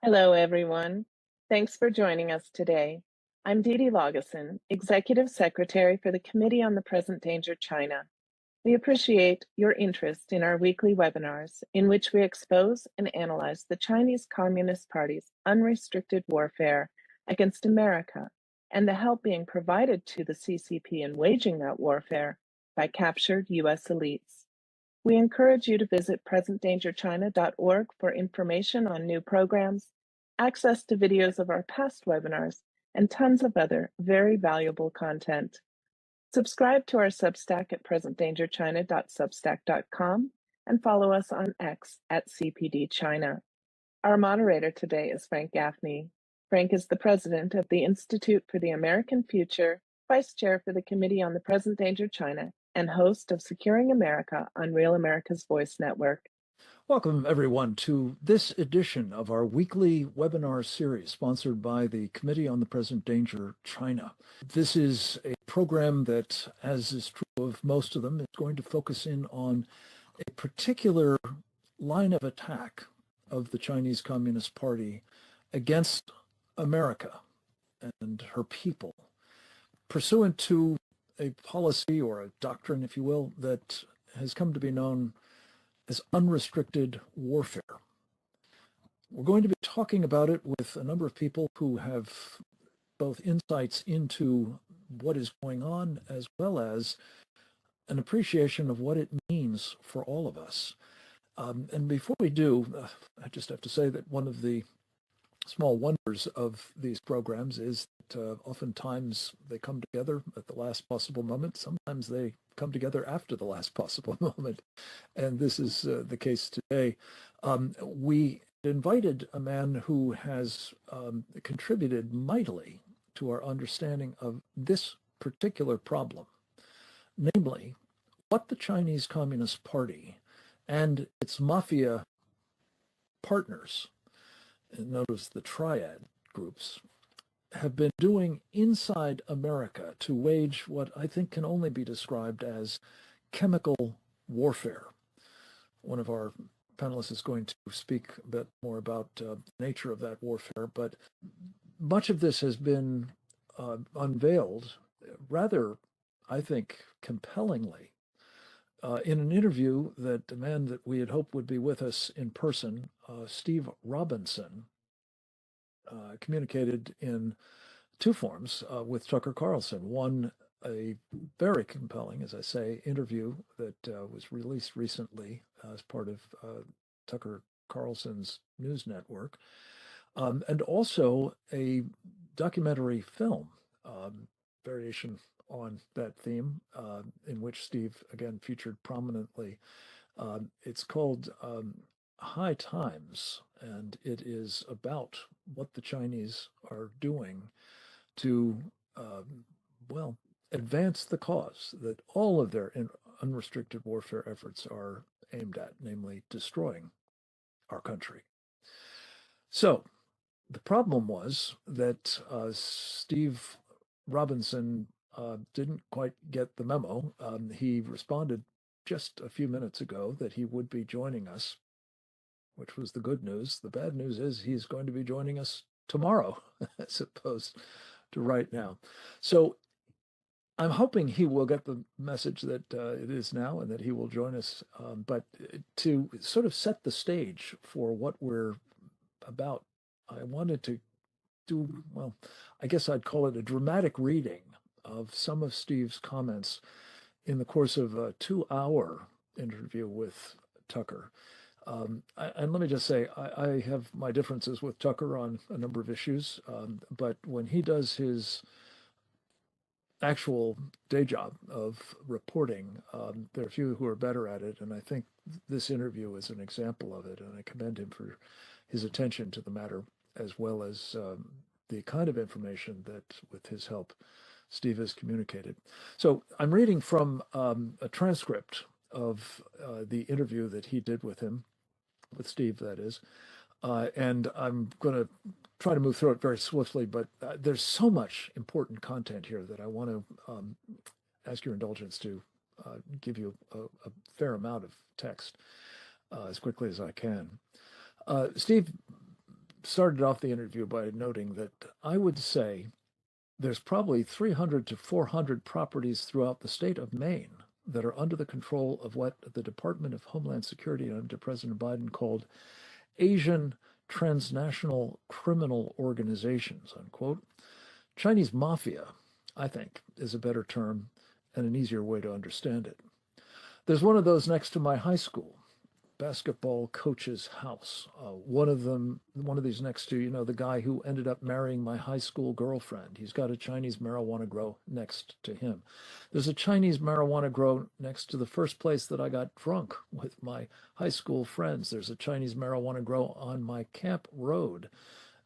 Hello, everyone. Thanks for joining us today. I'm Dee Dee Lageson, Executive Secretary for the Committee on the Present Danger China. We appreciate your interest in our weekly webinars, in which we expose and analyze the Chinese Communist Party's unrestricted warfare against America and the help being provided to the CCP in waging that warfare by captured U.S. elites. We encourage you to visit presentdangerchina.org for information on new programs, access to videos of our past webinars, and tons of other very valuable content. Subscribe to our Substack at presentdangerchina.substack.com and follow us on X at CPDChina. Our moderator today is Frank Gaffney. Frank is the president of the Institute for the American Future, vice chair for the Committee on the Present Danger China, and host of Securing America on Real America's Voice Network. Welcome, everyone, to this edition of our weekly webinar series sponsored by the Committee on the Present Danger China. This is a program that, as is true of most of them, is going to focus in on a particular line of attack of the Chinese Communist Party against America and her people, pursuant to a policy or a doctrine, if you will, that has come to be known as unrestricted warfare. We're going to be talking about it with a number of people who have both insights into what is going on as well as an appreciation of what it means for all of us. And before we do, I just have to say that one of the small wonders of these programs is that oftentimes they come together at the last possible moment. Sometimes they come together after the last possible moment. And this is the case today. We invited a man who has contributed mightily to our understanding of this particular problem, namely what the Chinese Communist Party and its mafia partners, and notice the triad groups, have been doing inside America to wage what I think can only be described as chemical warfare. One of our panelists is going to speak a bit more about the nature of that warfare, but much of this has been unveiled rather, I think, compellingly in an interview that a man that we had hoped would be with us in person, Steve Robinson, communicated in two forms with Tucker Carlson. One, a very compelling, as I say, interview that was released recently as part of Tucker Carlson's news network, and also a documentary film, variation on that theme, in which Steve, again, featured prominently. It's called High Times, and it is about what the Chinese are doing to, advance the cause that all of their unrestricted warfare efforts are aimed at, namely destroying our country. So the problem was that Steve Robinson didn't quite get the memo. He responded just a few minutes ago that he would be joining us, which was the good news. The bad news is he's going to be joining us tomorrow, as opposed to right now. So I'm hoping he will get the message that it is now and that he will join us. But to sort of set the stage for what we're about, I wanted to do, I guess I'd call it a dramatic reading of some of Steve's comments in the course of a 2-hour interview with Tucker. And let me just say, I have my differences with Tucker on a number of issues, but when he does his actual day job of reporting, there are a few who are better at it, and I think this interview is an example of it, and I commend him for his attention to the matter, as well as the kind of information that, with his help, Steve has communicated. So I'm reading from a transcript of the interview that he did with Steve, that is, and I'm going to try to move through it very swiftly, but there's so much important content here that I want to ask your indulgence to give you a fair amount of text as quickly as I can. Steve started off the interview by noting that I would say there's probably 300 to 400 properties throughout the state of Maine that are under the control of what the Department of Homeland Security under President Biden called Asian transnational criminal organizations, unquote. Chinese mafia, I think, is a better term and an easier way to understand it. There's one of those next to my high school, basketball coach's house. One of these next to, the guy who ended up marrying my high school girlfriend. He's got a Chinese marijuana grow next to him. There's a Chinese marijuana grow next to the first place that I got drunk with my high school friends. There's a Chinese marijuana grow on my camp road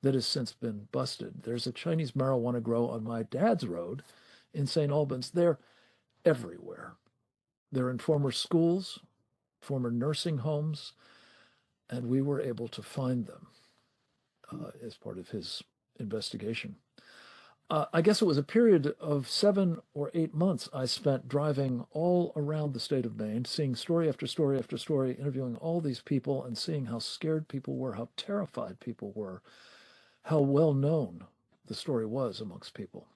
that has since been busted. There's a Chinese marijuana grow on my dad's road in St. Albans. They're everywhere. They're in former schools, former nursing homes, and we were able to find them as part of his investigation. I guess it was a period of 7 or 8 months I spent driving all around the state of Maine, seeing story after story after story, interviewing all these people and seeing how scared people were, how terrified people were, how well known the story was amongst people.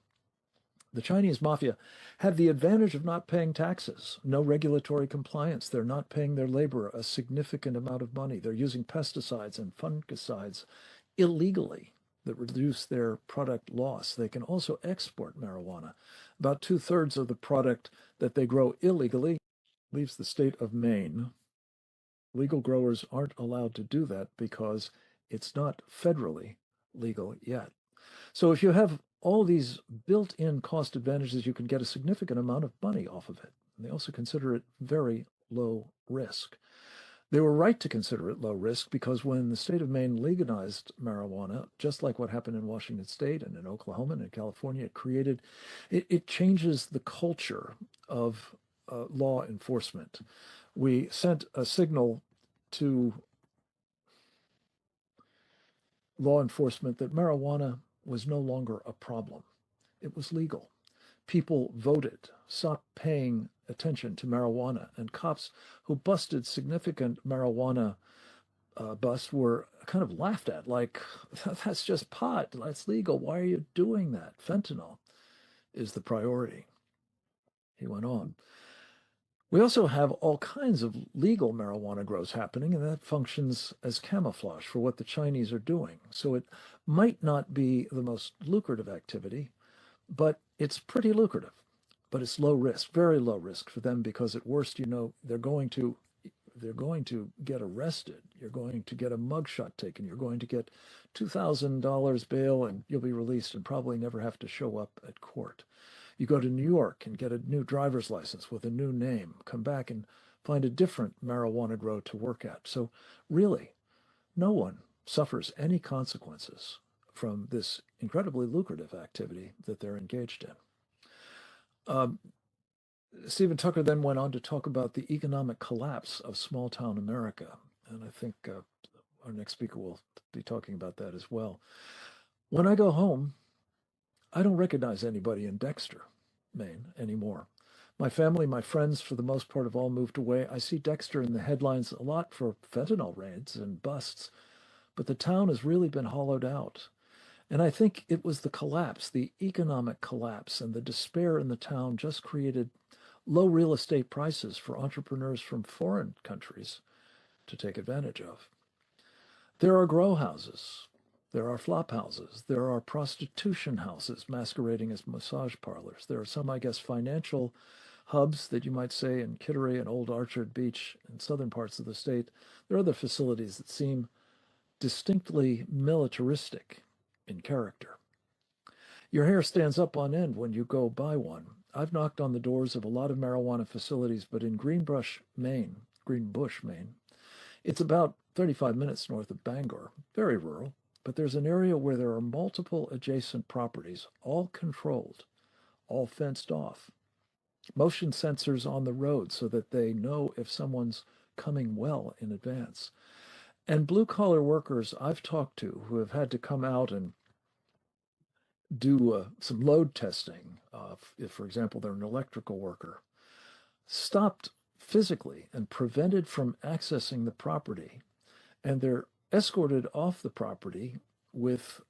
The Chinese mafia have the advantage of not paying taxes, no regulatory compliance. They're not paying their labor a significant amount of money. They're using pesticides and fungicides illegally that reduce their product loss. They can also export marijuana. About 2/3 of the product that they grow illegally leaves the state of Maine. Legal growers aren't allowed to do that because it's not federally legal yet. So if you have all these built-in cost advantages, you can get a significant amount of money off of it. And they also consider it very low risk. They were right to consider it low risk because when the state of Maine legalized marijuana, just like what happened in Washington State and in Oklahoma and in California, it changes the culture of law enforcement. We sent a signal to law enforcement that marijuana was no longer a problem. It was legal. People voted, stopped paying attention to marijuana, and cops who busted significant marijuana busts were kind of laughed at, like, that's just pot, that's legal, why are you doing that? Fentanyl is the priority. He went on. We also have all kinds of legal marijuana grows happening, and that functions as camouflage for what the Chinese are doing. So it might not be the most lucrative activity, but it's pretty lucrative. But it's low risk, very low risk for them, because at worst, they're going to get arrested. You're going to get a mugshot taken. You're going to get $2,000 bail, and you'll be released and probably never have to show up at court. You go to New York and get a new driver's license with a new name, come back and find a different marijuana grow to work at. So really, no one suffers any consequences from this incredibly lucrative activity that they're engaged in. Stephen Tucker then went on to talk about the economic collapse of small-town America, and I think our next speaker will be talking about that as well. When I go home, I don't recognize anybody in Dexter, Maine, anymore. My family, my friends, for the most part, have all moved away. I see Dexter in the headlines a lot for fentanyl raids and busts, but the town has really been hollowed out. And I think it was the collapse, the economic collapse, and the despair in the town just created low real estate prices for entrepreneurs from foreign countries to take advantage of. There are grow houses. There are flop houses. There are prostitution houses masquerading as massage parlors. There are some, I guess, financial hubs that you might say in Kittery and Old Orchard Beach in southern parts of the state. There are other facilities that seem distinctly militaristic in character. Your hair stands up on end when you go by one. I've knocked on the doors of a lot of marijuana facilities, but in Greenbush, Maine, it's about 35 minutes north of Bangor, very rural. But there's an area where there are multiple adjacent properties, all controlled, all fenced off. Motion sensors on the road so that they know if someone's coming well in advance. And blue-collar workers I've talked to who have had to come out and do some load testing, if, for example, they're an electrical worker, stopped physically and prevented from accessing the property, and they're escorted off the property with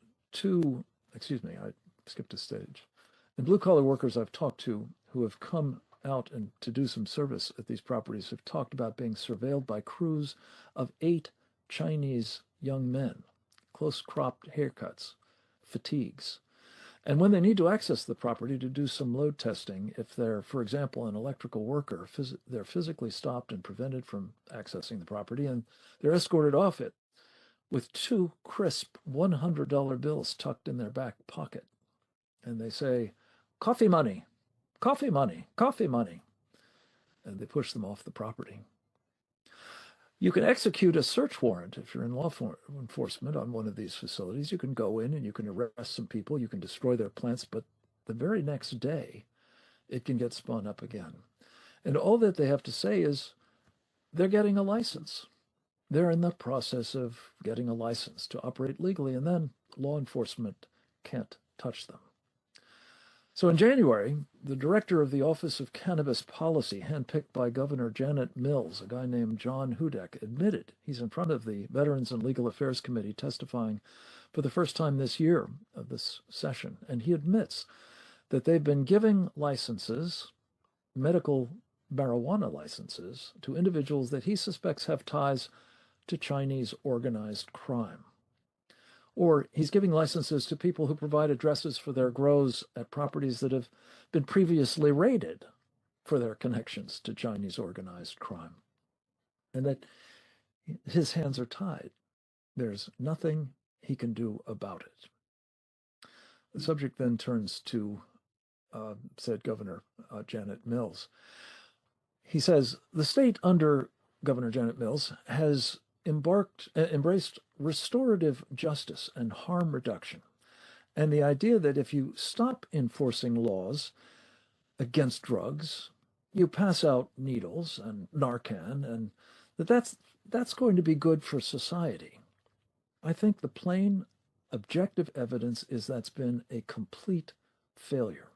I skipped a stage. And blue-collar workers I've talked to who have come out and to do some service at these properties have talked about being surveilled by crews of 8 Chinese young men, close-cropped haircuts, fatigues. And when they need to access the property to do some load testing, if they're, for example, an electrical worker, they're physically stopped and prevented from accessing the property, and they're escorted off it with 2 crisp $100 bills tucked in their back pocket. And they say, "Coffee money, coffee money, coffee money." And they push them off the property. You can execute a search warrant if you're in law enforcement on one of these facilities. You can go in and you can arrest some people, you can destroy their plants, but the very next day, it can get spun up again. And all that they have to say is they're getting a license. They're in the process of getting a license to operate legally, and then law enforcement can't touch them. So in January, the director of the Office of Cannabis Policy, handpicked by Governor Janet Mills, a guy named John Hudak, admitted he's in front of the Veterans and Legal Affairs Committee testifying for the first time this year of this session. And he admits that they've been giving licenses, medical marijuana licenses, to individuals that he suspects have ties to Chinese organized crime. Or he's giving licenses to people who provide addresses for their grows at properties that have been previously raided for their connections to Chinese organized crime. And that his hands are tied. There's nothing he can do about it. The subject then turns to, said Governor Janet Mills. He says, the state under Governor Janet Mills has embraced restorative justice and harm reduction, and the idea that if you stop enforcing laws against drugs, you pass out needles and Narcan, and that's going to be good for society. I think the plain, objective evidence is that's been a complete failure.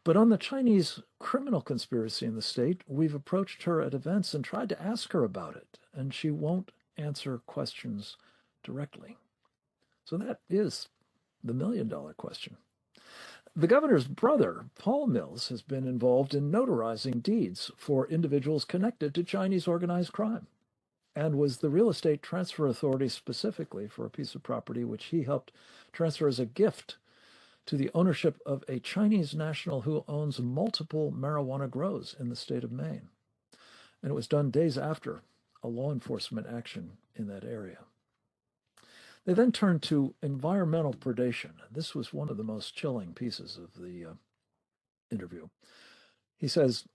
But on the Chinese criminal conspiracy in the state, we've approached her at events and tried to ask her about it, and she won't answer questions directly. So that is the million-dollar question. The governor's brother, Paul Mills, has been involved in notarizing deeds for individuals connected to Chinese organized crime and was the real estate transfer authority specifically for a piece of property which he helped transfer as a gift to the ownership of a Chinese national who owns multiple marijuana grows in the state of Maine. And it was done days after a law enforcement action in that area. They then turned to environmental predation. This was one of the most chilling pieces of the interview. He says,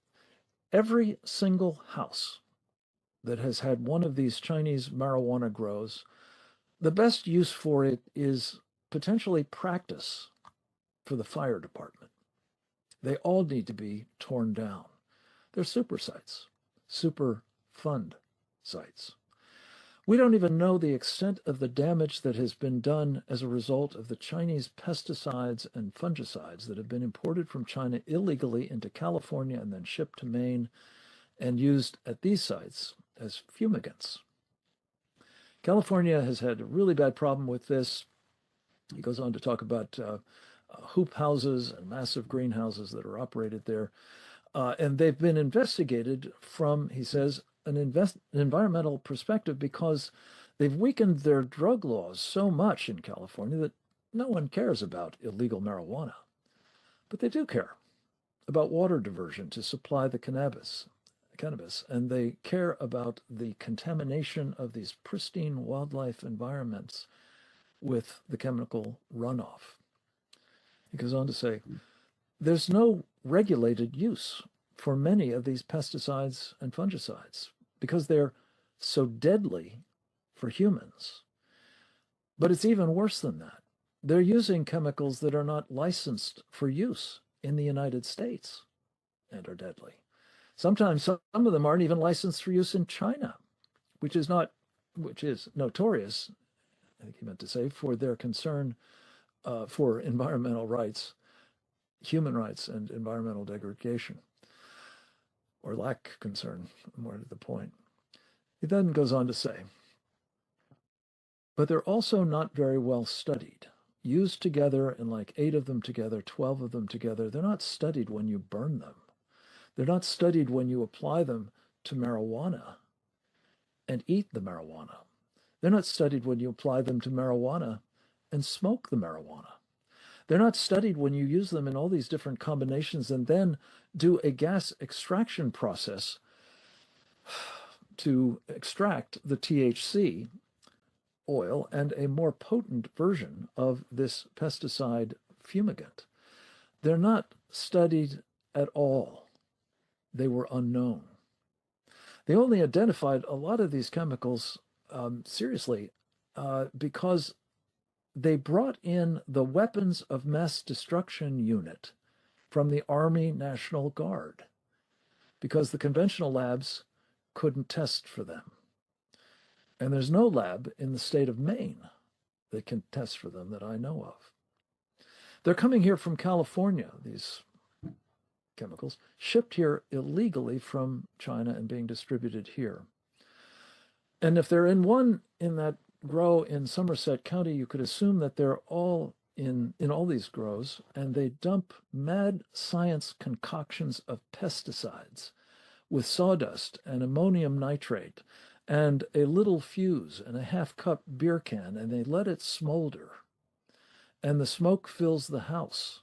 every single house that has had one of these Chinese marijuana grows, the best use for it is potentially practice for the fire department. They all need to be torn down. They're super sites, super fund sites. We don't even know the extent of the damage that has been done as a result of the Chinese pesticides and fungicides that have been imported from China illegally into California and then shipped to Maine and used at these sites as fumigants. California has had a really bad problem with this. He goes on to talk about hoop houses and massive greenhouses that are operated there. And they've been investigated from, he says, an environmental perspective because they've weakened their drug laws so much in California that no one cares about illegal marijuana. But they do care about water diversion to supply the cannabis, and they care about the contamination of these pristine wildlife environments with the chemical runoff. He goes on to say, there's no regulated use for many of these pesticides and fungicides because they're so deadly for humans. But it's even worse than that. They're using chemicals that are not licensed for use in the United States and are deadly. Sometimes some of them aren't even licensed for use in China, which is notorious, I think he meant to say, for their concern for environmental rights, human rights, and environmental degradation, or lack concern, more to the point. He then goes on to say, but they're also not very well studied. Used together in like 8 of them together, 12 of them together, they're not studied when you burn them. They're not studied when you apply them to marijuana and eat the marijuana. They're not studied when you apply them to marijuana and smoke the marijuana. They're not studied when you use them in all these different combinations and then do a gas extraction process to extract the THC oil and a more potent version of this pesticide fumigant. They're not studied at all. They were unknown. They only identified a lot of these chemicals seriously because they brought in the Weapons of Mass Destruction unit from the Army National Guard because the conventional labs couldn't test for them. And there's no lab in the state of Maine that can test for them that I know of. They're coming here from California, these chemicals, shipped here illegally from China and being distributed here. And if they're in that grow in Somerset County, you could assume that they're all in all these grows, and they dump mad science concoctions of pesticides with sawdust and ammonium nitrate and a little fuse and a half-cup beer can, and they let it smolder. And the smoke fills the house,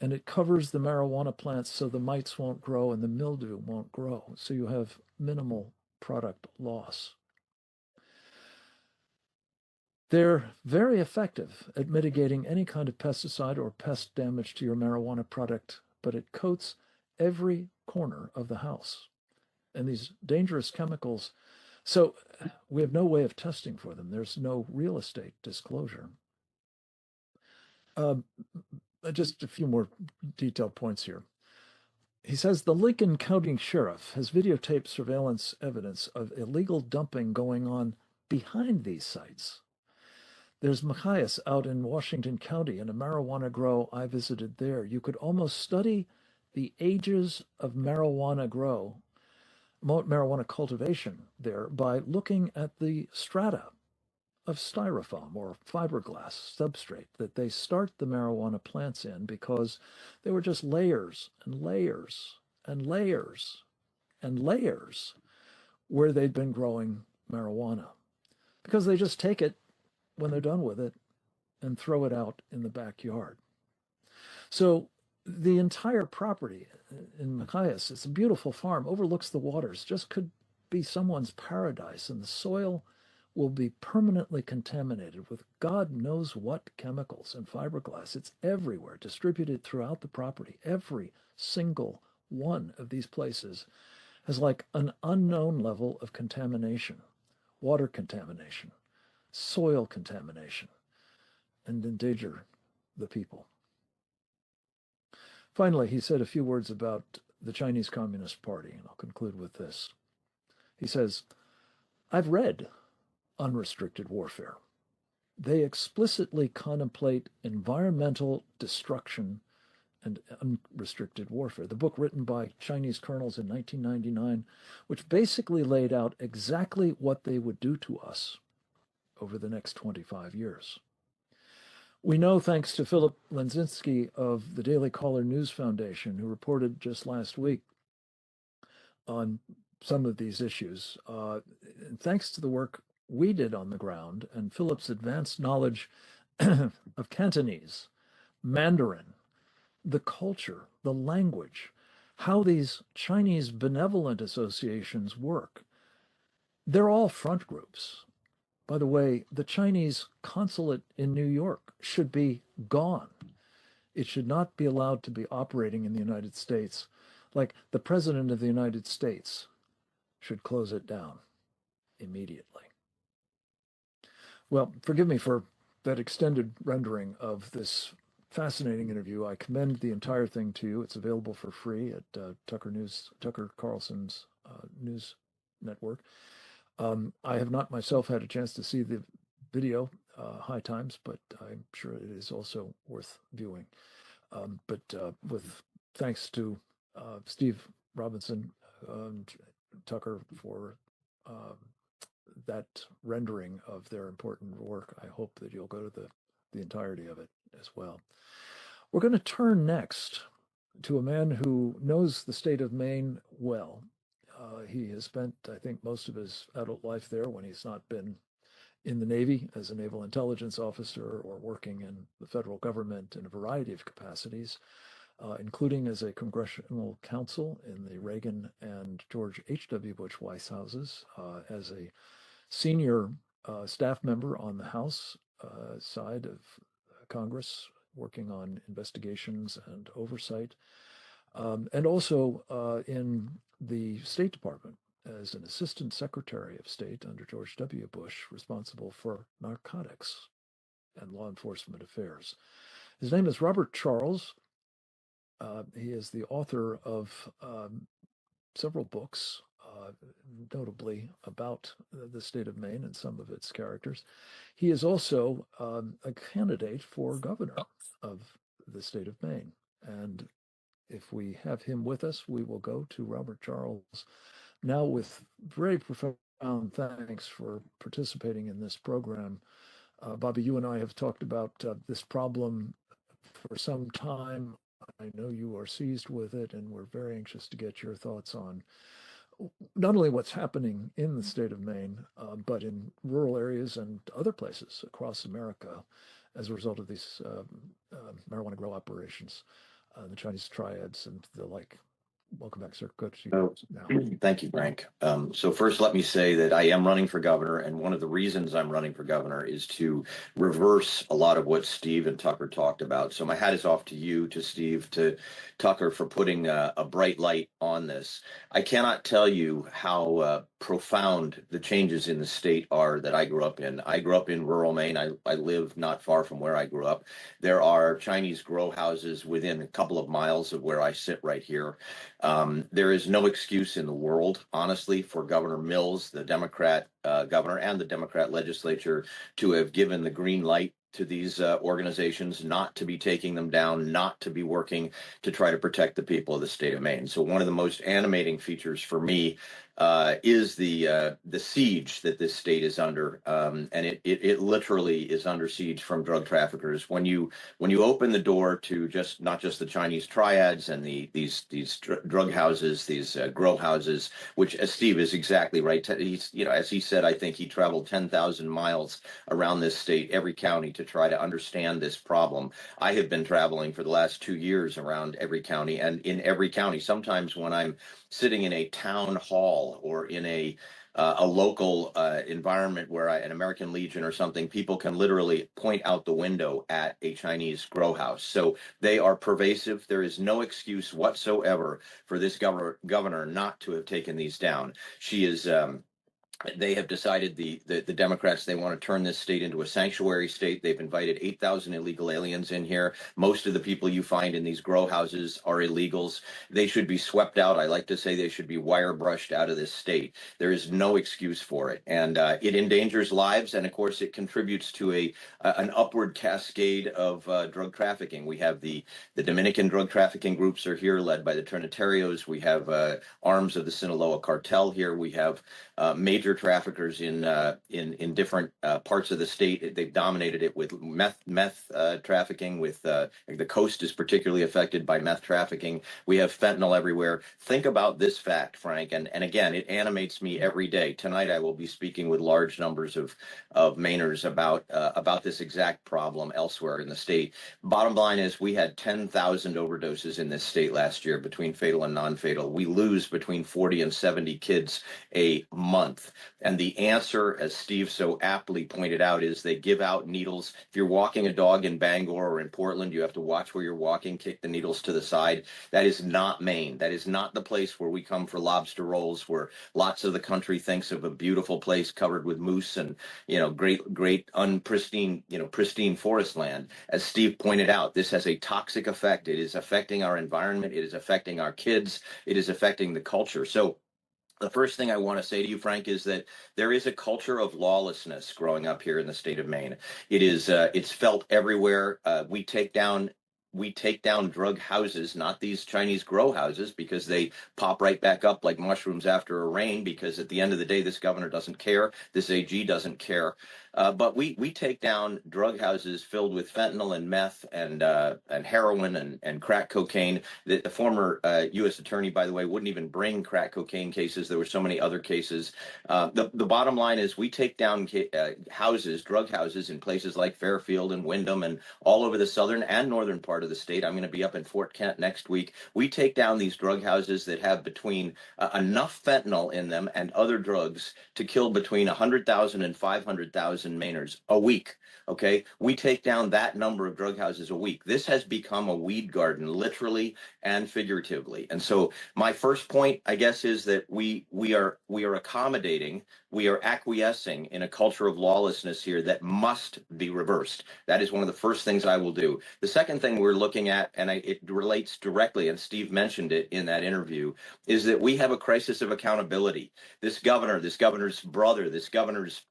and it covers the marijuana plants so the mites won't grow and the mildew won't grow. So you have minimal product loss. They're very effective at mitigating any kind of pesticide or pest damage to your marijuana product, but it coats every corner of the house. And these dangerous chemicals, so we have no way of testing for them. There's no real estate disclosure. Just a few more detailed points here. He says the Lincoln County Sheriff has videotaped surveillance evidence of illegal dumping going on behind these sites. There's Machias out in Washington County in a marijuana grow I visited there. You could almost study the ages of marijuana cultivation there by looking at the strata of styrofoam or fiberglass substrate that they start the marijuana plants in, because they were just layers and layers and layers and layers where they'd been growing marijuana, because they just take it when they're done with it and throw it out in the backyard. So the entire property in Machias, it's a beautiful farm, overlooks the waters, just could be someone's paradise, and the soil will be permanently contaminated with God knows what chemicals and fiberglass. It's everywhere, distributed throughout the property. Every single one of these places has like an unknown level of contamination, water contamination, soil contamination, and endanger the people. Finally, he said a few words about the Chinese Communist Party, and I'll conclude with this. He says, I've read Unrestricted Warfare. They explicitly contemplate environmental destruction and unrestricted warfare, the book written by Chinese colonels in 1999, which basically laid out exactly what they would do to us over the next 25 years. We know, thanks to Philip Lenzinski of the Daily Caller News Foundation, who reported just last week on some of these issues, and thanks to the work we did on the ground and Philip's advanced knowledge of Cantonese, Mandarin, the culture, the language, how these Chinese benevolent associations work. They're all front groups. By the way, the Chinese consulate in New York should be gone. It should not be allowed to be operating in the United States. Like the President of the United States should close it down immediately. Well, forgive me for that extended rendering of this fascinating interview. I commend the entire thing to you. It's available for free at Tucker Carlson's news network. I have not myself had a chance to see the video, High Times, but I'm sure it is also worth viewing. But with thanks to Steve Robinson and Tucker for that rendering of their important work. I hope that you'll go to the entirety of it as well. We're going to turn next to a man who knows the state of Maine well. He has spent, I think, most of his adult life there when he's not been in the Navy as a naval intelligence officer or working in the federal government in a variety of capacities, including as a congressional counsel in the Reagan and George H.W. Bush White Houses, as a senior staff member on the House side of Congress, working on investigations and oversight, and also in the State Department as an assistant secretary of state under George W. Bush, responsible for narcotics and law enforcement affairs. His name is Robert Charles. He is the author of several books, notably about the state of Maine and some of its characters. He is also a candidate for governor of the state of Maine. And if we have him with us, we will go to Robert Charles now with very profound thanks for participating in this program. Bobby, you and I have talked about this problem for some time. I know you are seized with it, and we're very anxious to get your thoughts on not only what's happening in the state of Maine, but in rural areas and other places across America as a result of these marijuana grow operations, the Chinese triads and the like. Welcome back, sir. Good to you now. Thank you, Frank. So first, let me say that I am running for governor, and one of the reasons I'm running for governor is to reverse a lot of what Steve and Tucker talked about. So my hat is off to you, to Steve, to Tucker for putting a bright light on this. I cannot tell you how profound the changes in the state are that I grew up in. I grew up in rural Maine. I live not far from where I grew up. There are Chinese grow houses within a couple of miles of where I sit right here. There is no excuse in the world, honestly, for Governor Mills, the Democrat governor, and the Democrat legislature to have given the green light to these organizations, not to be taking them down, not to be working to try to protect the people of the state of Maine. So one of the most animating features for me is the siege that this state is under, and it literally is under siege from drug traffickers. When you open the door to not just the Chinese triads and these drug houses, these grow houses, which, as Steve is exactly right, he's, as he said, I think he traveled 10,000 miles around this state, every county, to try to understand this problem. I have been traveling for the last 2 years around every county, and in every county, sometimes when I'm sitting in a town hall or in a local environment where an American Legion or something, people can literally point out the window at a Chinese grow house. So they are pervasive. There is no excuse whatsoever for this governor not to have taken these down. She is. They have decided, the Democrats, they want to turn this state into a sanctuary state. They've invited 8,000 illegal aliens in here. Most of the people you find in these grow houses are illegals. They should be swept out. I like to say they should be wire brushed out of this state. There is no excuse for it. And it endangers lives. And of course, it contributes to an upward cascade of drug trafficking. We have the Dominican drug trafficking groups are here, led by the Trinitarios. We have arms of the Sinaloa cartel here. We have major traffickers in different parts of the state. They've dominated it with meth trafficking. With the coast is particularly affected by meth trafficking. We have fentanyl everywhere. Think about this fact, Frank, and again, it animates me every day. Tonight, I will be speaking with large numbers of Mainers about this exact problem elsewhere in the state. Bottom line is, we had 10,000 overdoses in this state last year, between fatal and non-fatal. We lose between 40 and 70 kids a month. And the answer, as Steve so aptly pointed out, is they give out needles. If you're walking a dog in Bangor or in Portland, you have to watch where you're walking, kick the needles to the side. That is not Maine. That is not the place where we come for lobster rolls, where lots of the country thinks of a beautiful place covered with moose and, great pristine forest land. As Steve pointed out, this has a toxic effect. It is affecting our environment. It is affecting our kids. It is affecting the culture. So the first thing I want to say to you, Frank, is that there is a culture of lawlessness growing up here in the state of Maine. It's felt everywhere. We take down we take down drug houses, not these Chinese grow houses, because they pop right back up like mushrooms after a rain, because at the end of the day, this governor doesn't care, this AG doesn't care. But we take down drug houses filled with fentanyl and meth and heroin and crack cocaine. The former U.S. attorney, by the way, wouldn't even bring crack cocaine cases. There were so many other cases. The bottom line is we take down houses, drug houses in places like Fairfield and Windham and all over the southern and northern part of the state. I'm going to be up in Fort Kent next week. We take down these drug houses that have between enough fentanyl in them and other drugs to kill between 100,000 and 500,000 Mainers a week. Okay, we take down that number of drug houses a week. This has become a weed garden, literally and figuratively. And so my first point, I guess, is that we are accommodating, we are acquiescing in a culture of lawlessness here that must be reversed. That is one of the first things I will do. The second thing we're looking at, and it relates directly, and Steve mentioned it in that interview, is that we have a crisis of accountability. This governor, this governor's brother, this governor's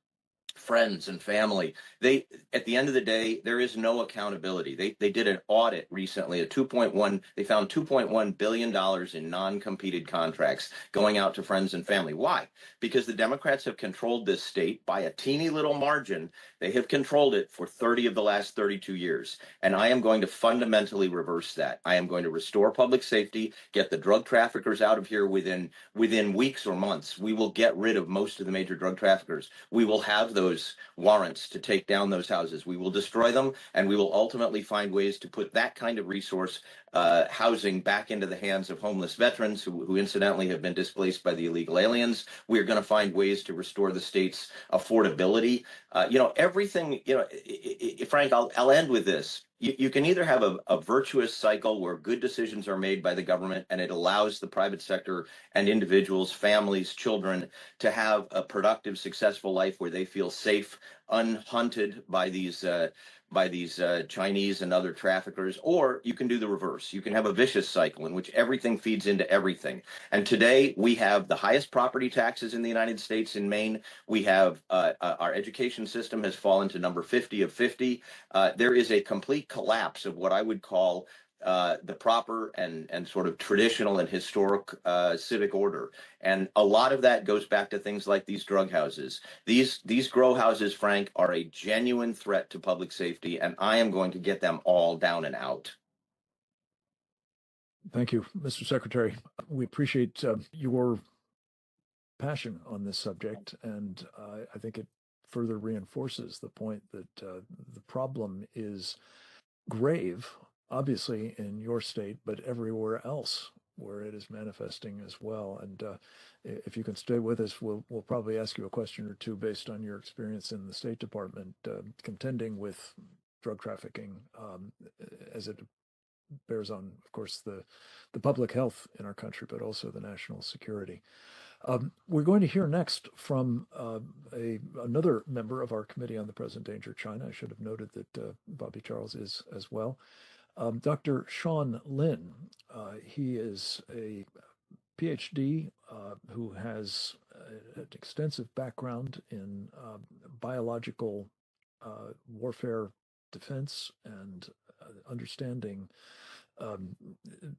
friends and family, they, at the end of the day, there is no accountability. They did an audit recently, they found $2.1 billion in non-competed contracts going out to friends and family. Why? Because the Democrats have controlled this state by a teeny little margin. They have controlled it for 30 of the last 32 years. And I am going to fundamentally reverse that. I am going to restore public safety, get the drug traffickers out of here within weeks or months. We will get rid of most of the major drug traffickers. We will have those warrants to take down those houses. We will destroy them, and we will ultimately find ways to put that kind of resource housing back into the hands of homeless veterans who incidentally have been displaced by the illegal aliens. We are going to find ways to restore the state's affordability. Everything, Frank, I'll end with this. You can either have a virtuous cycle where good decisions are made by the government and it allows the private sector and individuals, families, children to have a productive, successful life where they feel safe, unhunted by these Chinese and other traffickers, or you can do the reverse. You can have a vicious cycle in which everything feeds into everything. And today we have the highest property taxes in the United States in Maine. We have our education system has fallen to number 50 of 50. There is a complete collapse of what I would call the proper and sort of traditional and historic civic order. And a lot of that goes back to things like these drug houses. These grow houses, Frank, are a genuine threat to public safety, and I am going to get them all down and out. Thank you, Mr. Secretary. We appreciate your passion on this subject, and I think it further reinforces the point that the problem is grave, obviously in your state, but everywhere else where it is manifesting as well. And if you can stay with us, we'll probably ask you a question or two based on your experience in the State Department contending with drug trafficking as it bears on, of course, the public health in our country, but also the national security. We're going to hear next from another member of our Committee on the Present Danger China. I should have noted that Bobby Charles is as well. Dr. Sean Lin. He is a PhD who has an extensive background in biological warfare defense and understanding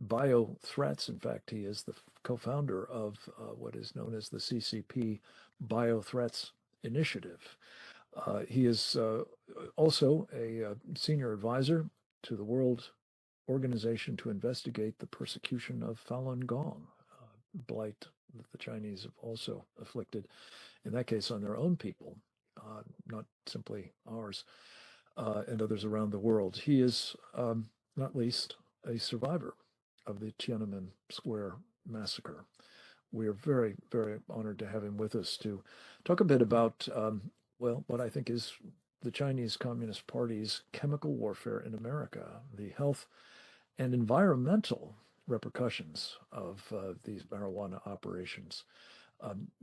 biothreats. In fact, he is the co-founder of what is known as the CCP Biothreats Initiative. He is also a senior advisor to the World Organization to investigate the persecution of Falun Gong, blight that the Chinese have also afflicted, in that case on their own people, not simply ours, and others around the world. He is, not least, a survivor of the Tiananmen Square massacre. We are very, very honored to have him with us to talk a bit about, what I think is the Chinese Communist Party's chemical warfare in America, the health and environmental repercussions of these marijuana operations.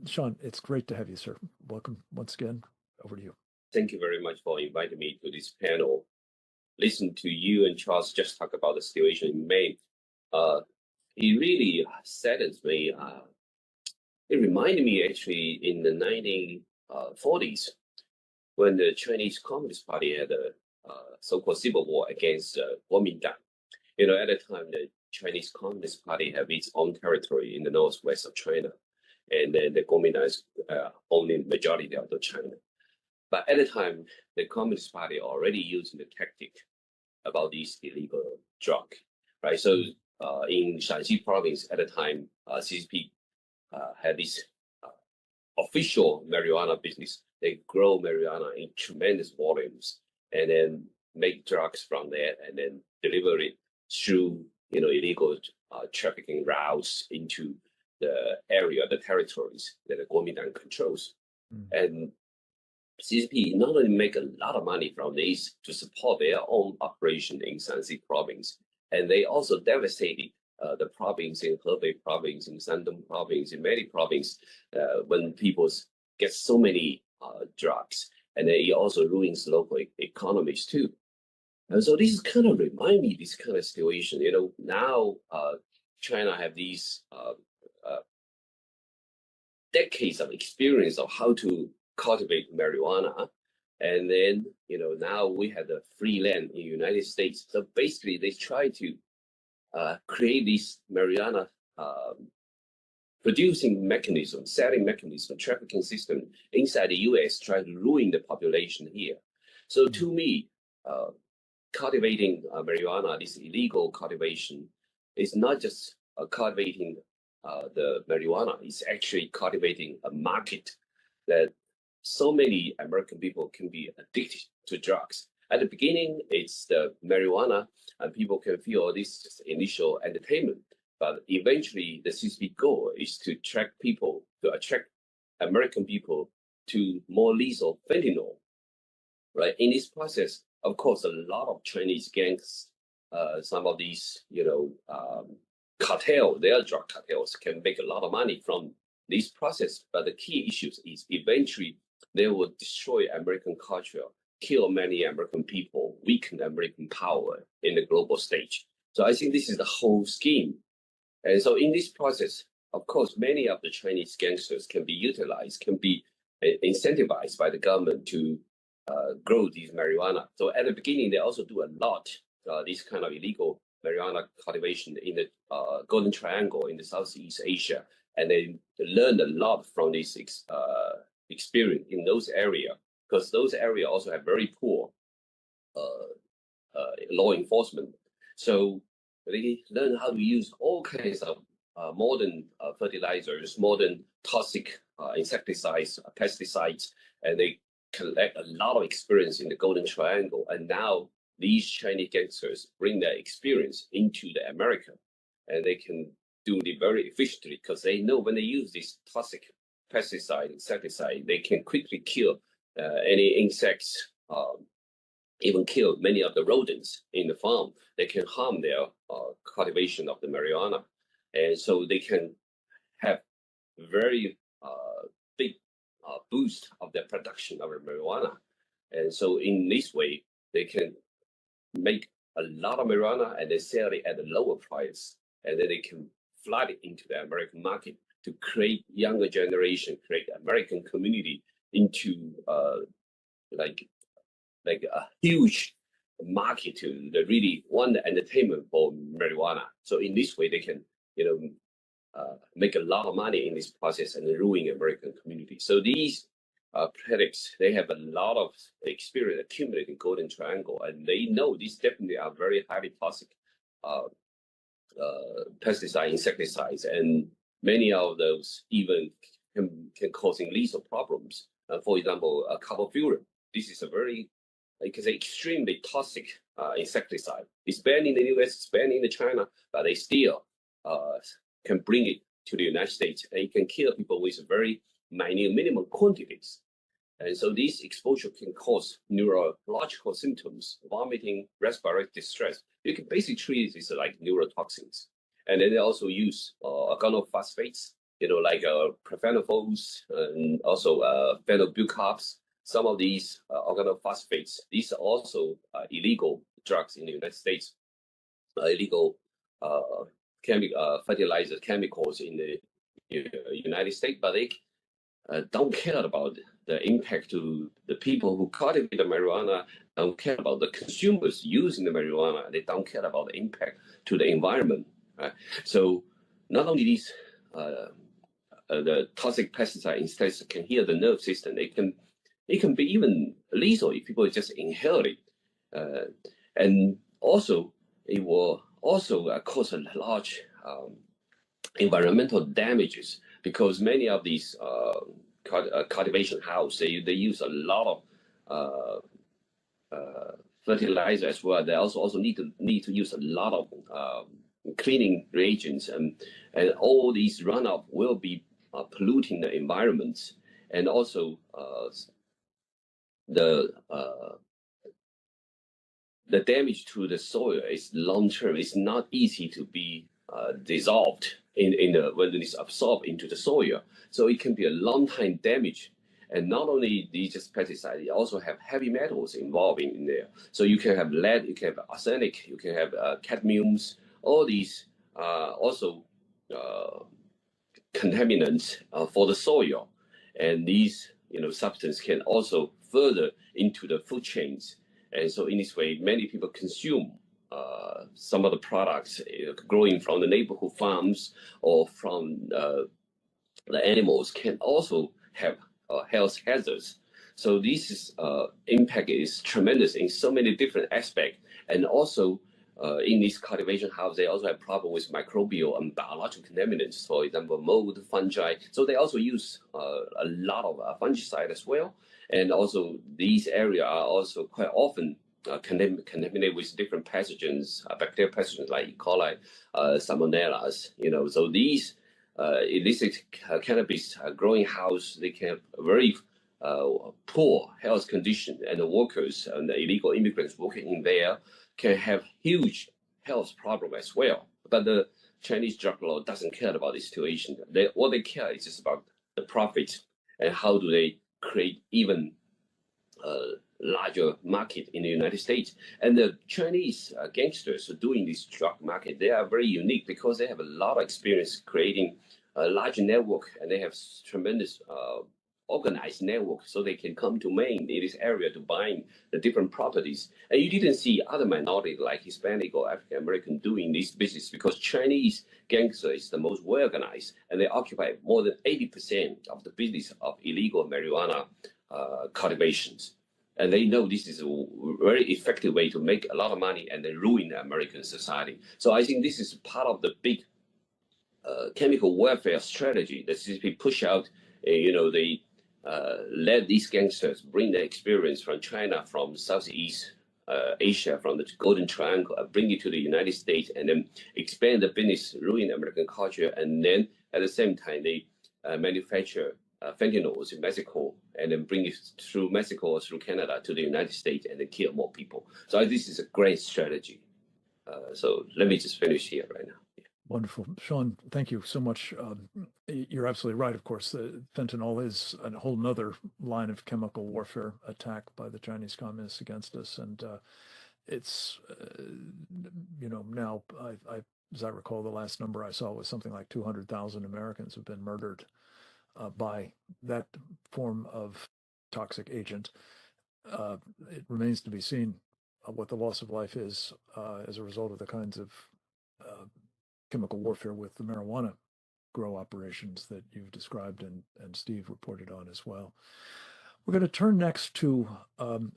Sean, it's great to have you, sir. Welcome once again. Over to you. Thank you very much for inviting me to this panel. Listen to you and Charles just talk about the situation in Maine. It really saddens me. It reminded me actually in the 1940s when the Chinese Communist Party had a so-called civil war against Kuomintang. at the time, the Chinese Communist Party have its own territory in the northwest of China, and then the Kuomintang only majority of the China. But at the time, the Communist Party already using the tactic about these illegal drug, right? So in Shanxi province at the time, CCP had this official marijuana business. They grow marijuana in tremendous volumes and then make drugs from there and then deliver it through illegal trafficking routes into the area, the territories that the Kuomintang controls. And CCP not only make a lot of money from this to support their own operation in Shanxi province, and they also devastated the province in Hebei province, in Shandong province, in many province, when people get so many drugs, and then it also ruins local economies too. And so this kind of remind me this kind of situation. Now China have these decades of experience of how to cultivate marijuana, and then now we have the free land in the United States. So basically, they try to create this marijuana producing mechanism, selling mechanism, trafficking system inside the U.S. try to ruin the population here. So to me, cultivating marijuana, this illegal cultivation, is not just cultivating the marijuana. It's actually cultivating a market that so many American people can be addicted to drugs. At the beginning, it's the marijuana, and people can feel this is initial entertainment. But eventually, the CCP goal is to attract American people to more lethal fentanyl. Right? In this process, of course, a lot of Chinese gangs, some of these, cartel, their drug cartels can make a lot of money from this process. But the key issue is eventually they will destroy American culture, kill many American people, weaken American power in the global stage. So I think this is the whole scheme. And so in this process, of course, many of the Chinese gangsters can be utilized, can be incentivized by the government to grow these marijuana. So at the beginning, they also do a lot, this kind of illegal marijuana cultivation in the Golden Triangle in the Southeast Asia. And they learned a lot from this experience in those areas, because those areas also have very poor law enforcement. So they learn how to use all kinds of modern fertilizers, modern toxic insecticides, pesticides, and they collect a lot of experience in the Golden Triangle. And now these Chinese gangsters bring their experience into the America, and they can do it very efficiently because they know when they use this toxic pesticide, insecticide, they can quickly kill any insects, even kill many of the rodents in the farm. They can harm their cultivation of the marijuana. And so they can have very big boost of the production of marijuana. And so in this way, they can make a lot of marijuana and they sell it at a lower price. And then they can flood it into the American market to create younger generation, create American community into like a huge market to the really want the entertainment for marijuana. So in this way, they can make a lot of money in this process and ruin American community. So these products, they have a lot of experience accumulating Golden Triangle, and they know these definitely are very highly toxic pesticide, insecticides, and many of those even can causing lethal problems. For example, carbofuran. This is a very, like I say, extremely toxic insecticide. It's banned in the US, it's banned in China, but they still can bring it to the United States, and it can kill people with very minute minimum quantities. And so this exposure can cause neurological symptoms, vomiting, respiratory distress. You can basically treat this like neurotoxins. And then they also use organophosphates, like profanols and also phenylbucarbs. Some of these organophosphates, these are also illegal drugs in the United States, illegal fertilizer chemicals in the United States, but don't care about the impact to the people who cultivate the marijuana, don't care about the consumers using the marijuana, they don't care about the impact to the environment. Right? So not only these the toxic pesticide instead can heal the nerve system, it can be even lethal if people just inhale it, and also it will also cause a large environmental damages, because many of these cultivation houses, they use a lot of fertilizer as well. They also need to use a lot of cleaning reagents, and all these runoff will be polluting the environment, and also the damage to the soil is long term. It's not easy to be dissolved when it is absorbed into the soil. So it can be a long time damage. And not only these just pesticides, you also have heavy metals involved in there. So you can have lead, you can have arsenic, you can have cadmiums. All these also contaminants for the soil, and these substances can also further into the food chains. And so in this way, many people consume some of the products growing from the neighborhood farms or from the animals can also have health hazards. So this impact is tremendous in so many different aspects. And also in this cultivation house, they also have problem with microbial and biological contaminants, for example, mold, fungi. So they also use a lot of fungicide as well. And also these areas are also quite often contaminated with different pathogens, bacterial pathogens like E. coli, salmonellas. So these illicit cannabis growing house, they can have very poor health condition, and the workers and the illegal immigrants working in there can have huge health problem as well. But the Chinese drug law doesn't care about this situation. What they care is just about the profit and how do they create even larger market in the United States. And the Chinese gangsters who are doing this drug market, they are very unique because they have a lot of experience creating a large network, and they have tremendous organized network, so they can come to Maine in this area to buying the different properties. And you didn't see other minorities like Hispanic or African American doing this business, because Chinese gangsters is the most well organized, and they occupy more than 80% of the business of illegal marijuana cultivations. And they know this is a very effective way to make a lot of money and then ruin the American society. So I think this is part of the big chemical warfare strategy that CCP push out. They let these gangsters bring their experience from China, from Southeast Asia, from the Golden Triangle, bring it to the United States, and then expand the business, ruin American culture. And then at the same time, they manufacture fentanyl in Mexico, and then bring it through Mexico or through Canada to the United States, and then kill more people. So this is a great strategy. So let me just finish here right now. Wonderful. Sean, thank you so much. You're absolutely right. Of course, the fentanyl is a whole nother line of chemical warfare attack by the Chinese communists against us. And it's, now, as I recall, the last number I saw was something like 200,000 Americans have been murdered by that form of toxic agent. It remains to be seen what the loss of life is as a result of the kinds of chemical warfare with the marijuana grow operations that you've described and Steve reported on as well. We're going to turn next to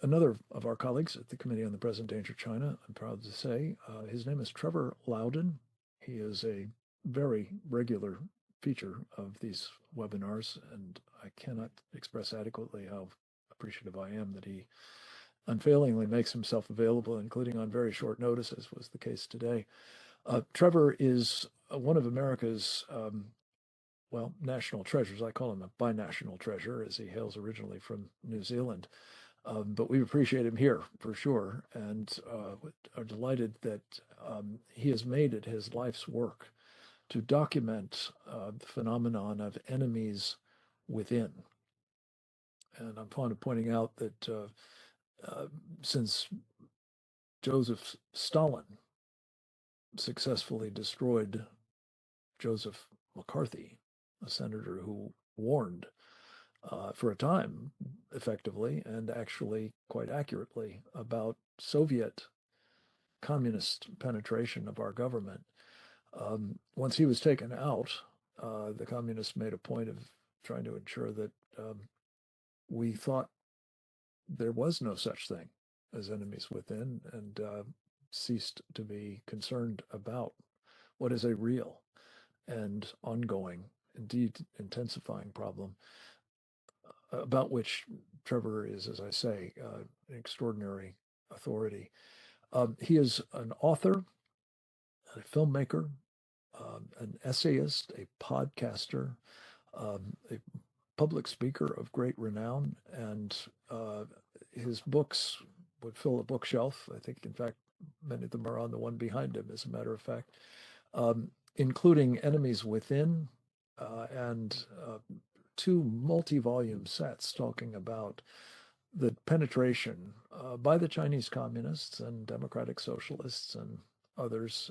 another of our colleagues at the Committee on the Present Danger of China, I'm proud to say. His name is Trevor Loudon. He is a very regular feature of these webinars, and I cannot express adequately how appreciative I am that he unfailingly makes himself available, including on very short notice, as was the case today. Trevor is one of America's, national treasures. I call him a binational treasure, as he hails originally from New Zealand. But we appreciate him here for sure, and are delighted that he has made it his life's work to document the phenomenon of enemies within. And I'm fond of pointing out that since Joseph Stalin successfully destroyed Joseph McCarthy, a senator who warned for a time, effectively and actually quite accurately, about Soviet communist penetration of our government. Once he was taken out, the communists made a point of trying to ensure that we thought there was no such thing as enemies within, and ceased to be concerned about what is a real and ongoing, indeed intensifying problem, about which Trevor is, as I say, an extraordinary authority. He is an author, a filmmaker, an essayist, a podcaster, a public speaker of great renown, and his books would fill a bookshelf. I think, in fact, many of them are on the one behind him, as a matter of fact, including Enemies Within and two multi-volume sets talking about the penetration by the Chinese communists and democratic socialists and others,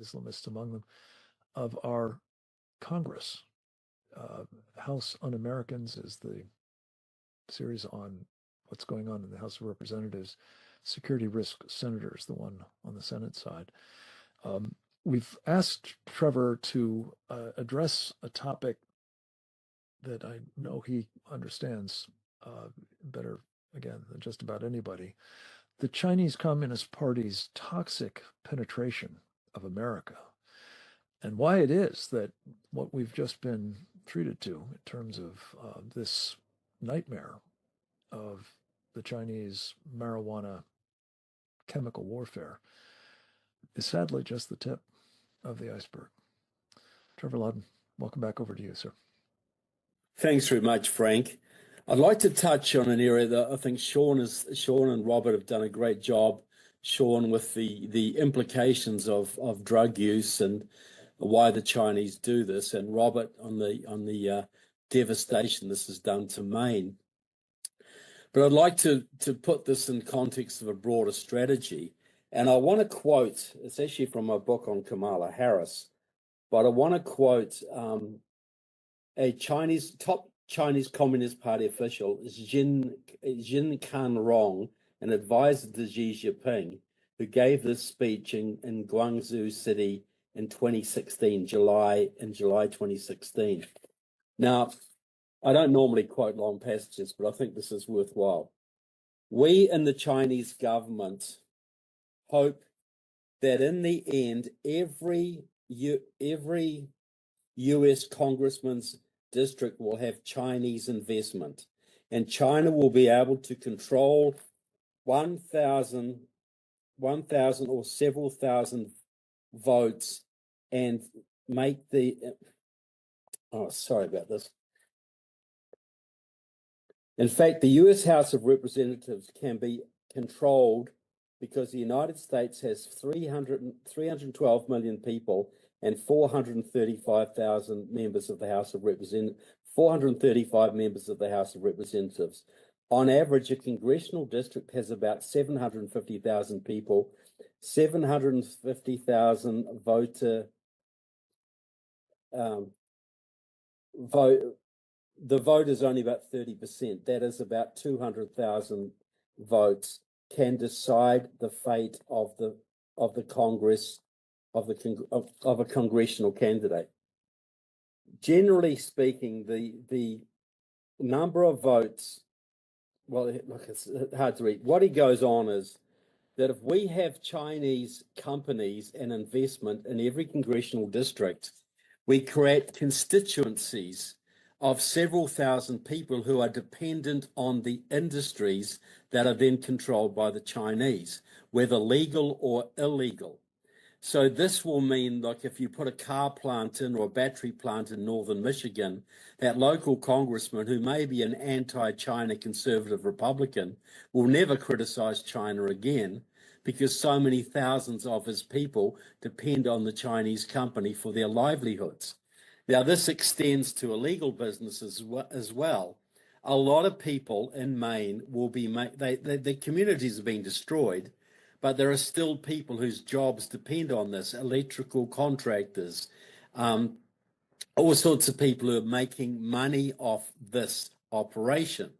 Islamists among them, of our Congress. House Un-Americans is the series on what's going on in the House of Representatives. Security Risk Senators, the one on the Senate side. We've asked Trevor to address a topic that I know he understands better, again, than just about anybody: the Chinese Communist Party's toxic penetration of America, and why it is that what we've just been treated to in terms of this nightmare of the Chinese marijuana chemical warfare is sadly just the tip of the iceberg. Trevor Loudon, welcome back. Over to you, sir. Thanks very much, Frank. I'd like to touch on an area that I think Sean and Robert have done a great job. Sean with the implications of drug use and why the Chinese do this, and Robert on the devastation this has done to Maine. But I'd like to put this in context of a broader strategy. And I want to quote, it's actually from my book on Kamala Harris, but I want to quote a top Chinese Communist Party official, Jin Kan-rong, an advisor to Xi Jinping, who gave this speech in Guangzhou City in 2016, July 2016. Now, I don't normally quote long passages, but I think this is worthwhile. We in the Chinese government hope that in the end, every US congressman's district will have Chinese investment, and China will be able to control 1,000 or several thousand votes and make the, sorry about this. In fact, the US House of Representatives can be controlled because the United States has 312 million people and 435,000 members of the House of Representatives, 435 members of the House of Representatives. On average, a congressional district has about 750,000 people, 750,000 vote. The vote is only about 30%. That is about 200,000 votes can decide the fate of the Congress, of a congressional candidate. Generally speaking, the number of votes, well, look, it's hard to read. What he goes on is that if we have Chinese companies and investment in every congressional district, we create constituencies of several thousand people who are dependent on the industries that are then controlled by the Chinese, whether legal or illegal. So this will mean, like, if you put a car plant in or a battery plant in northern Michigan, that local congressman, who may be an anti-China conservative Republican, will never criticize China again, because so many thousands of his people depend on the Chinese company for their livelihoods. Now, this extends to illegal businesses as well. A lot of people in Maine will be, the communities are being destroyed, but there are still people whose jobs depend on this: electrical contractors, all sorts of people who are making money off this operation.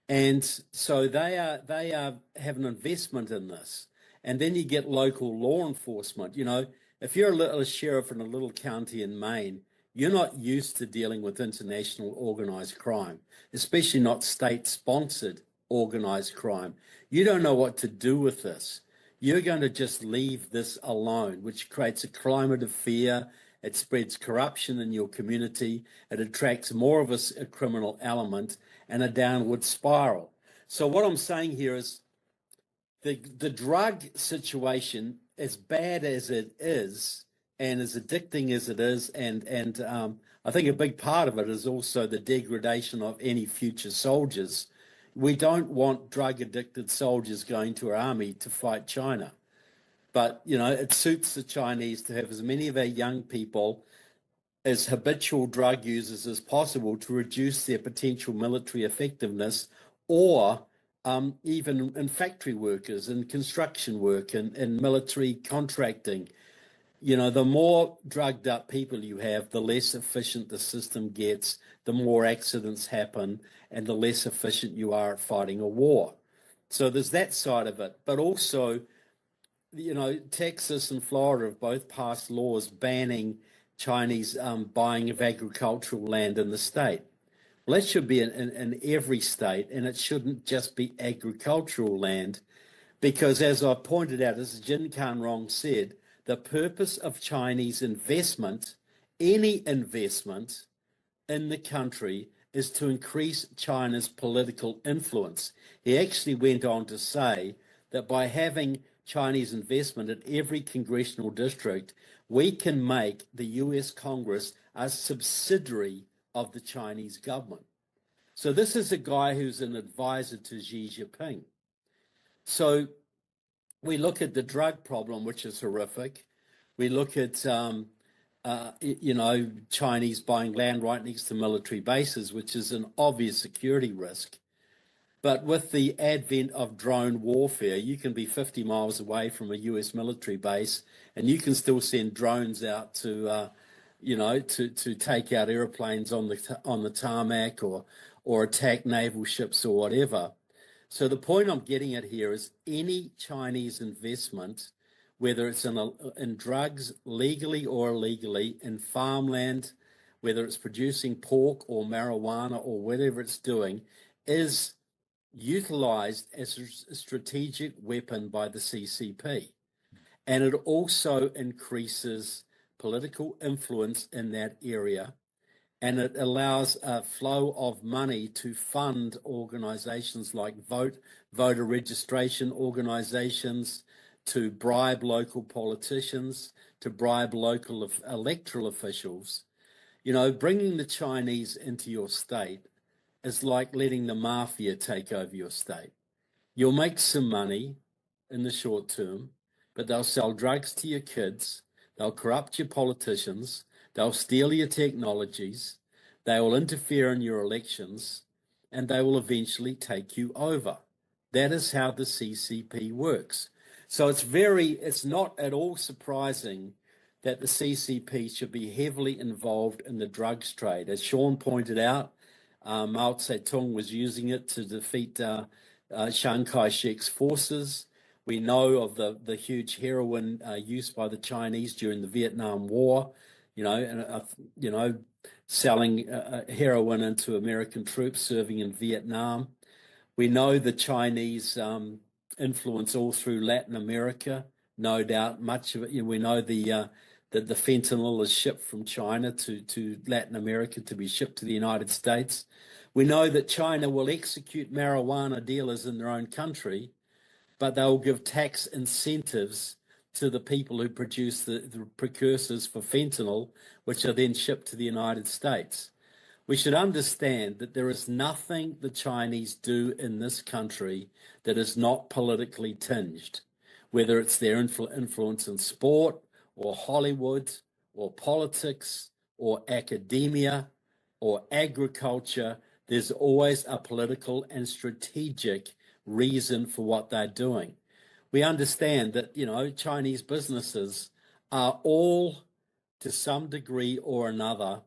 And so they have an investment in this. And then you get local law enforcement. You know, if you're a sheriff in a little county in Maine, you're not used to dealing with international organized crime, especially not state-sponsored organized crime. You don't know what to do with this. You're going to just leave this alone, which creates a climate of fear. It spreads corruption in your community. It attracts more of a criminal element and a downward spiral. So what I'm saying here is the drug situation, as bad as it is and as addicting as it is, and I think a big part of it is also the degradation of any future soldiers. We don't want drug-addicted soldiers going to our army to fight China. But, you know, it suits the Chinese to have as many of our young people as habitual drug users as possible to reduce their potential military effectiveness, or even in factory workers and construction work and military contracting. You know, the more drugged up people you have, the less efficient the system gets, the more accidents happen, and the less efficient you are at fighting a war. So there's that side of it. But also, you know, Texas and Florida have both passed laws banning Chinese buying of agricultural land in the state. Well, that should be in every state, and it shouldn't just be agricultural land, because as I pointed out, as Jin Khan Rong said, the purpose of Chinese investment, any investment in the country, is to increase China's political influence. He actually went on to say that by having Chinese investment at every congressional district, we can make the US Congress a subsidiary of the Chinese government. So this is a guy who's an advisor to Xi Jinping. So we look at the drug problem, which is horrific. We look at, you know, Chinese buying land right next to military bases, which is an obvious security risk. But with the advent of drone warfare, you can be 50 miles away from a US military base, and you can still send drones out to, you know, to take out airplanes on the tarmac or attack naval ships or whatever. So the point I'm getting at here is any Chinese investment, whether it's in drugs, legally or illegally, in farmland, whether it's producing pork or marijuana or whatever it's doing, is utilized as a strategic weapon by the CCP. And it also increases political influence in that area, and it allows a flow of money to fund organizations like voter registration organizations, to bribe local politicians, to bribe local electoral officials. You know, bringing the Chinese into your state is like letting the mafia take over your state. You'll make some money in the short term, but they'll sell drugs to your kids, they'll corrupt your politicians, they'll steal your technologies, they will interfere in your elections, and they will eventually take you over. That is how the CCP works. So it's not at all surprising that the CCP should be heavily involved in the drugs trade. As Sean pointed out, Mao Zedong was using it to defeat Chiang Kai-shek's forces. We know of the huge heroin use by the Chinese during the Vietnam War, you know, selling heroin into American troops serving in Vietnam. We know the Chinese influence all through Latin America, no doubt. Much of it, you know, we know that the fentanyl is shipped from China to Latin America to be shipped to the United States. We know that China will execute marijuana dealers in their own country, but they'll give tax incentives to the people who produce the precursors for fentanyl, which are then shipped to the United States. We should understand that there is nothing the Chinese do in this country that is not politically tinged, whether it's their influence in sport or Hollywood or politics or academia or agriculture. There's always a political and strategic reason for what they're doing. We understand that, you know, Chinese businesses are all to some degree or another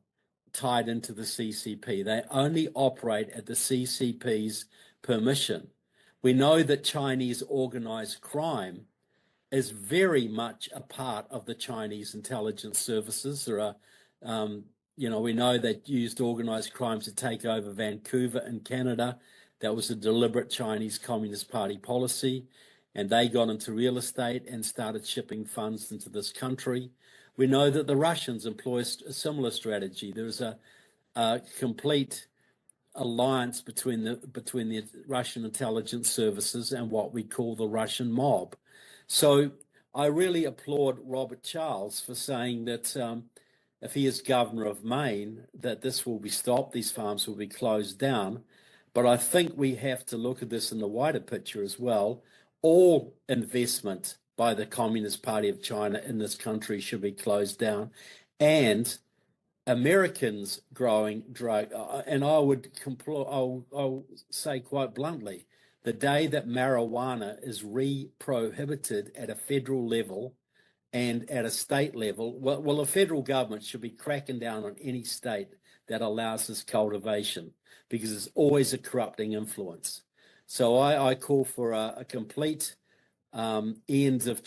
tied into the CCP. They only operate at the CCP's permission. We know that Chinese organized crime is very much a part of the Chinese intelligence services. There are, we know they used organized crime to take over Vancouver in Canada. That was a deliberate Chinese Communist Party policy. And they got into real estate and started shipping funds into this country. We know that the Russians employ a similar strategy. There's a complete alliance between the Russian intelligence services and what we call the Russian mob. So I really applaud Robert Charles for saying that if he is governor of Maine, that this will be stopped, these farms will be closed down. But I think we have to look at this in the wider picture as well. All investment by the Communist Party of China in this country should be closed down. And Americans growing drug, and I'll say quite bluntly, the day that marijuana is prohibited at a federal level and at a state level, well, the federal government should be cracking down on any state that allows this cultivation, because it's always a corrupting influence. So I call for a complete end of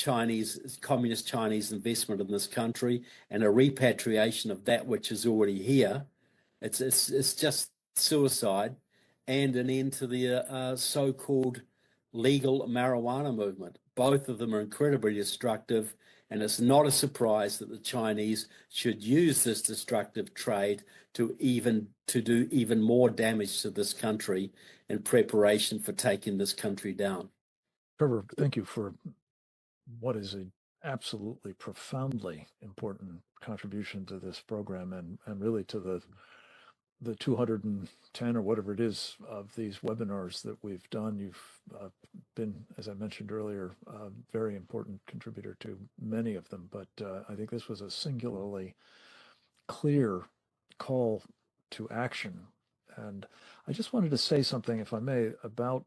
communist Chinese investment in this country and a repatriation of that which is already here. It's just suicide, and an end to the so-called legal marijuana movement. Both of them are incredibly destructive, and it's not a surprise that the Chinese should use this destructive trade to do even more damage to this country in preparation for taking this country down. Trevor, thank you for what is an absolutely profoundly important contribution to this program, and really to the 210 or whatever it is of these webinars that we've done. You've been, as I mentioned earlier, a very important contributor to many of them, but I think this was a singularly clear call to action. And I just wanted to say something, if I may, about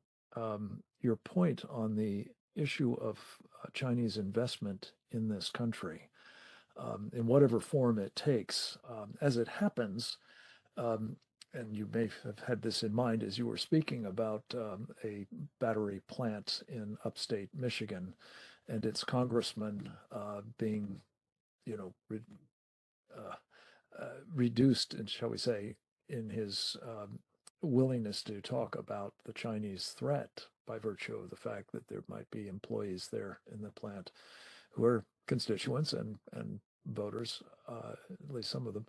your point on the issue of Chinese investment in this country, in whatever form it takes. As it happens, and you may have had this in mind as you were speaking about a battery plant in upstate Michigan and its congressman being, reduced, and shall we say, in his willingness to talk about the Chinese threat by virtue of the fact that there might be employees there in the plant who are constituents and voters, at least some of them.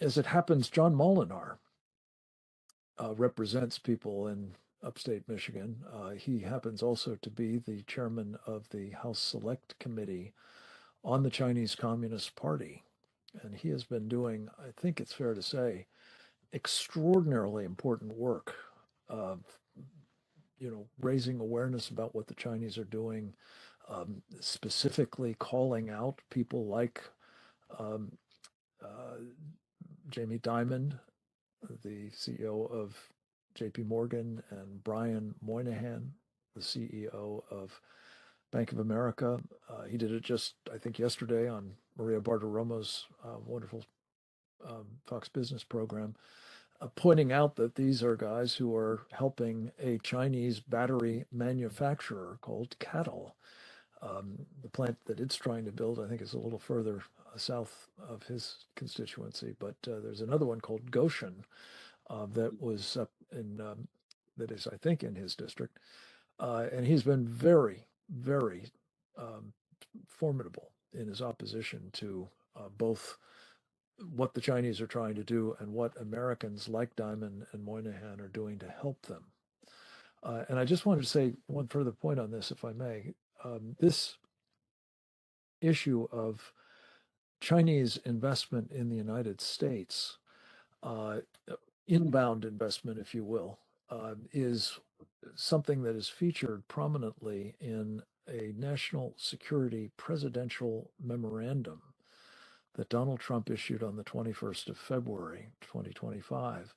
As it happens, John Molinar represents people in upstate Michigan. He happens also to be the chairman of the House Select Committee on the Chinese Communist Party. And he has been doing, I think it's fair to say, extraordinarily important work of, raising awareness about what the Chinese are doing, specifically calling out people like Jamie Dimon, the CEO of JP Morgan, and Brian Moynihan, the CEO of Bank of America. He did it just, I think, yesterday on Maria Bartiromo's wonderful Fox Business program, pointing out that these are guys who are helping a Chinese battery manufacturer called CATL. The plant that it's trying to build, I think, is a little further south of his constituency, but there's another one called Goshen that was up in, that is, I think, in his district. And he's been very, very formidable in his opposition to both what the Chinese are trying to do and what Americans like Dimon and Moynihan are doing to help them. And I just wanted to say one further point on this, if I may. This issue of Chinese investment in the United States, inbound investment, if you will, is something that is featured prominently in a national security presidential memorandum that Donald Trump issued on the 21st of February, 2025.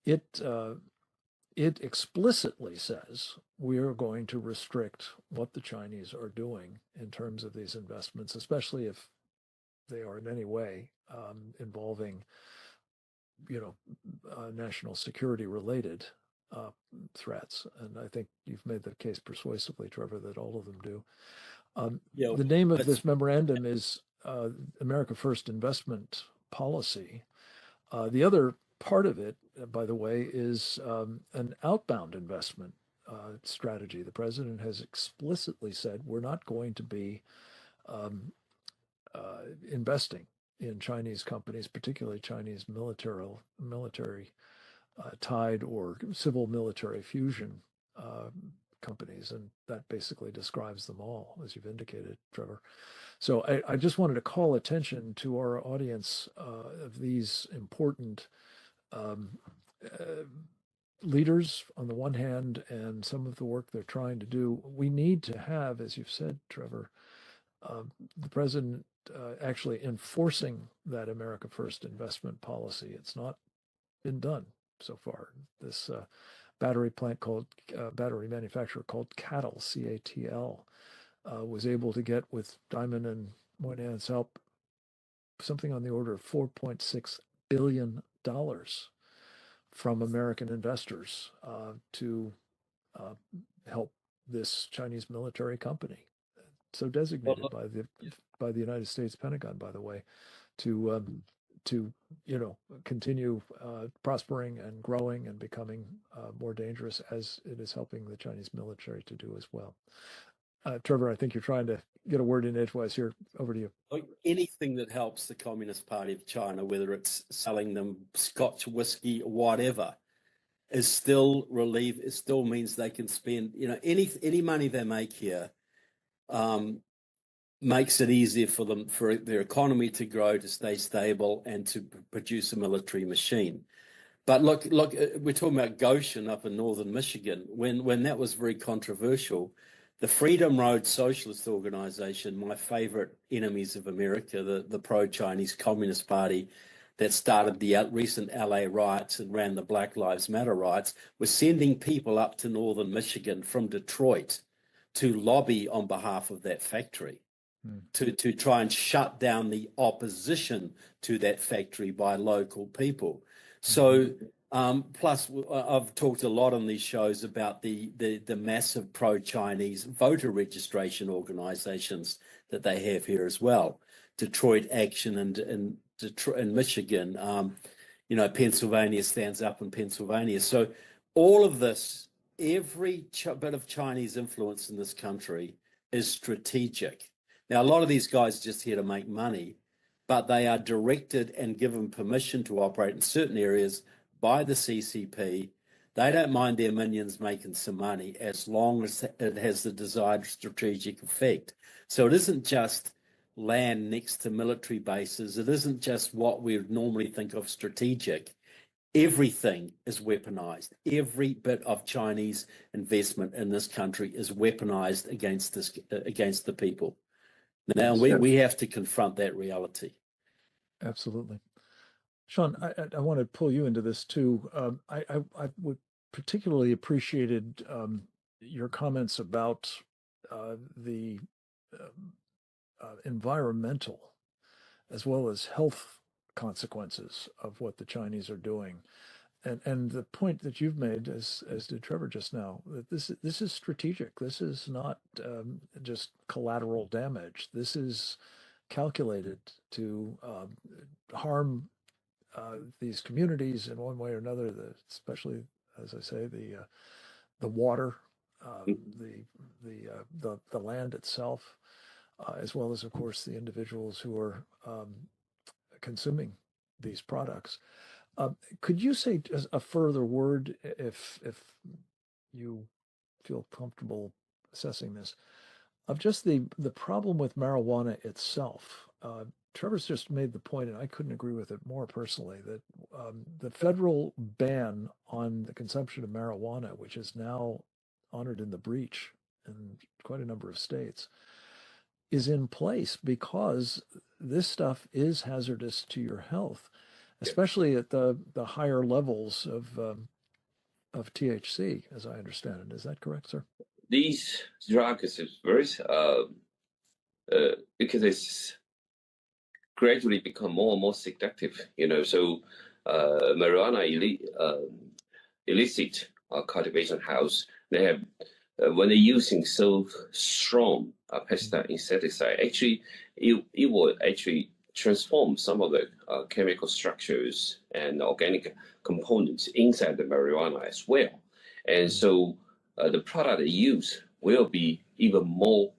It explicitly says we are going to restrict what the Chinese are doing in terms of these investments, especially if they are in any way involving, national security related threats. And I think you've made the case persuasively, Trevor, that all of them do. The name of this memorandum is America First Investment Policy. The other part of it, by the way, is an outbound investment strategy. The president has explicitly said we're not going to be investing in Chinese companies, particularly Chinese military tied or civil military fusion companies. And that basically describes them all, as you've indicated, Trevor. So I just wanted to call attention to our audience of these important leaders on the one hand, and some of the work they're trying to do. We need to have, as you've said, Trevor, the president actually enforcing that America First investment policy. It's not been done so far. This battery manufacturer called CATL, C-A-T-L, was able to get, with Diamond and Moynihan's help, something on the order of $4.6 billion from American investors to help this Chinese military company, so designated by the United States Pentagon, by the way, to continue prospering and growing and becoming more dangerous, as it is helping the Chinese military to do as well. Trevor, I think you're trying to get a word in edgewise here. Over to you. Anything that helps the Communist Party of China, whether it's selling them Scotch whiskey or whatever, is still relief. It still means they can spend, any money they make here makes it easier for them, for their economy to grow, to stay stable, and to produce a military machine. But look, we're talking about Goshen up in northern Michigan. When that was very controversial, the Freedom Road Socialist Organization, my favorite enemies of America, the pro-Chinese Communist Party that started the recent LA riots and ran the Black Lives Matter riots, was sending people up to northern Michigan from Detroit to lobby on behalf of that factory, to try and shut down the opposition to that factory by local people. So plus, I've talked a lot on these shows about the massive pro-Chinese voter registration organizations that they have here as well. Detroit Action and Detroit and Michigan, Pennsylvania Stands Up in Pennsylvania. So all of this, every bit of Chinese influence in this country is strategic. Now, a lot of these guys are just here to make money, but they are directed and given permission to operate in certain areas by the CCP. They don't mind their minions making some money as long as it has the desired strategic effect. So it isn't just land next to military bases. It isn't just what we would normally think of strategic. Everything is weaponized. Every bit of Chinese investment in this country is weaponized against the people. Now we have to confront that reality. Absolutely. Sean, I want to pull you into this too. I would particularly appreciated your comments about the environmental as well as health consequences of what the Chinese are doing. And the point that you've made, as did Trevor just now, that this is strategic. This is not just collateral damage. This is calculated to harm these communities in one way or another. Especially, as I say, the water, the land itself, as well as, of course, the individuals who are consuming these products. Could you say just a further word, if you feel comfortable assessing this, of just the problem with marijuana itself? Trevor's just made the point, and I couldn't agree with it more personally, that the federal ban on the consumption of marijuana, which is now honored in the breach in quite a number of states, is in place because this stuff is hazardous to your health, especially at the higher levels of THC, as I understand it. Is that correct, sir? These drugs is very because it's gradually become more and more seductive. So marijuana illicit cultivation house, they have when they're using so strong pesticide insecticide, actually it will actually transform some of the chemical structures and organic components inside the marijuana as well. And so the product they use will be even more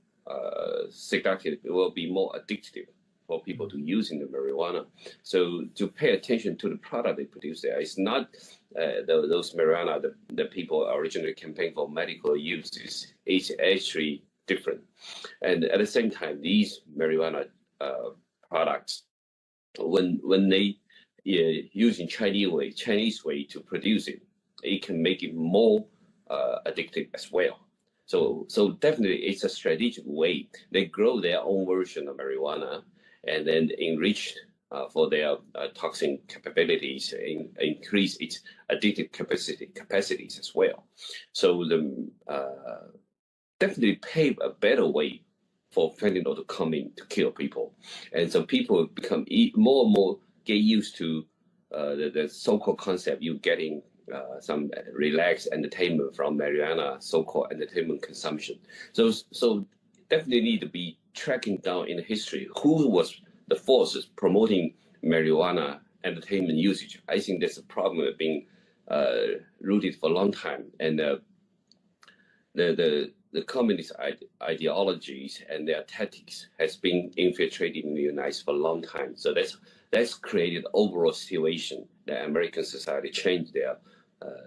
seductive, it will be more addictive for people to using the marijuana. So to pay attention to the product they produce there, it's not those marijuana that people originally campaigned for medical uses. It's actually different. And at the same time, these marijuana products, when they using Chinese way to produce it, it can make it more addictive as well. So definitely it's a strategic way. They grow their own version of marijuana and then enrich for their toxin capabilities and increase its addictive capacities as well. So the definitely pave a better way for fentanyl to come in to kill people. And so people become more and more get used to the so-called concept you getting some relaxed entertainment from marijuana, so-called entertainment consumption. So definitely need to be tracking down in history who was the forces promoting marijuana entertainment usage. I think that's a problem that's been rooted for a long time, and the communist ideologies and their tactics has been infiltrated in the United States for a long time. So that's created overall situation that American society changed their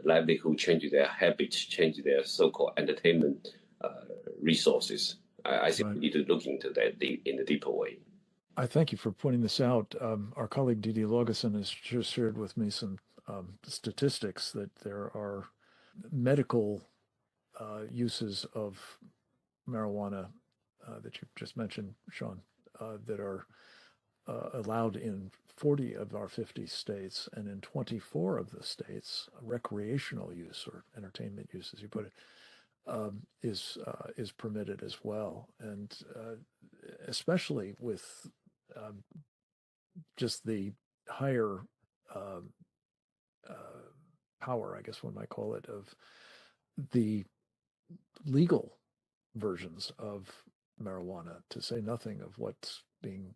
livelihood, changed their habits, changed their so-called entertainment resources. I think we need to look into that in a deeper way. I thank you for pointing this out. Our colleague Didi Logason has just shared with me some statistics that there are medical uses of marijuana that you just mentioned, Sean, that are allowed in 40 of our 50 states, and in 24 of the states, recreational use or entertainment use, as you put it, is permitted as well. And especially with just the higher power, I guess one might call it, of the legal versions of marijuana, to say nothing of what's being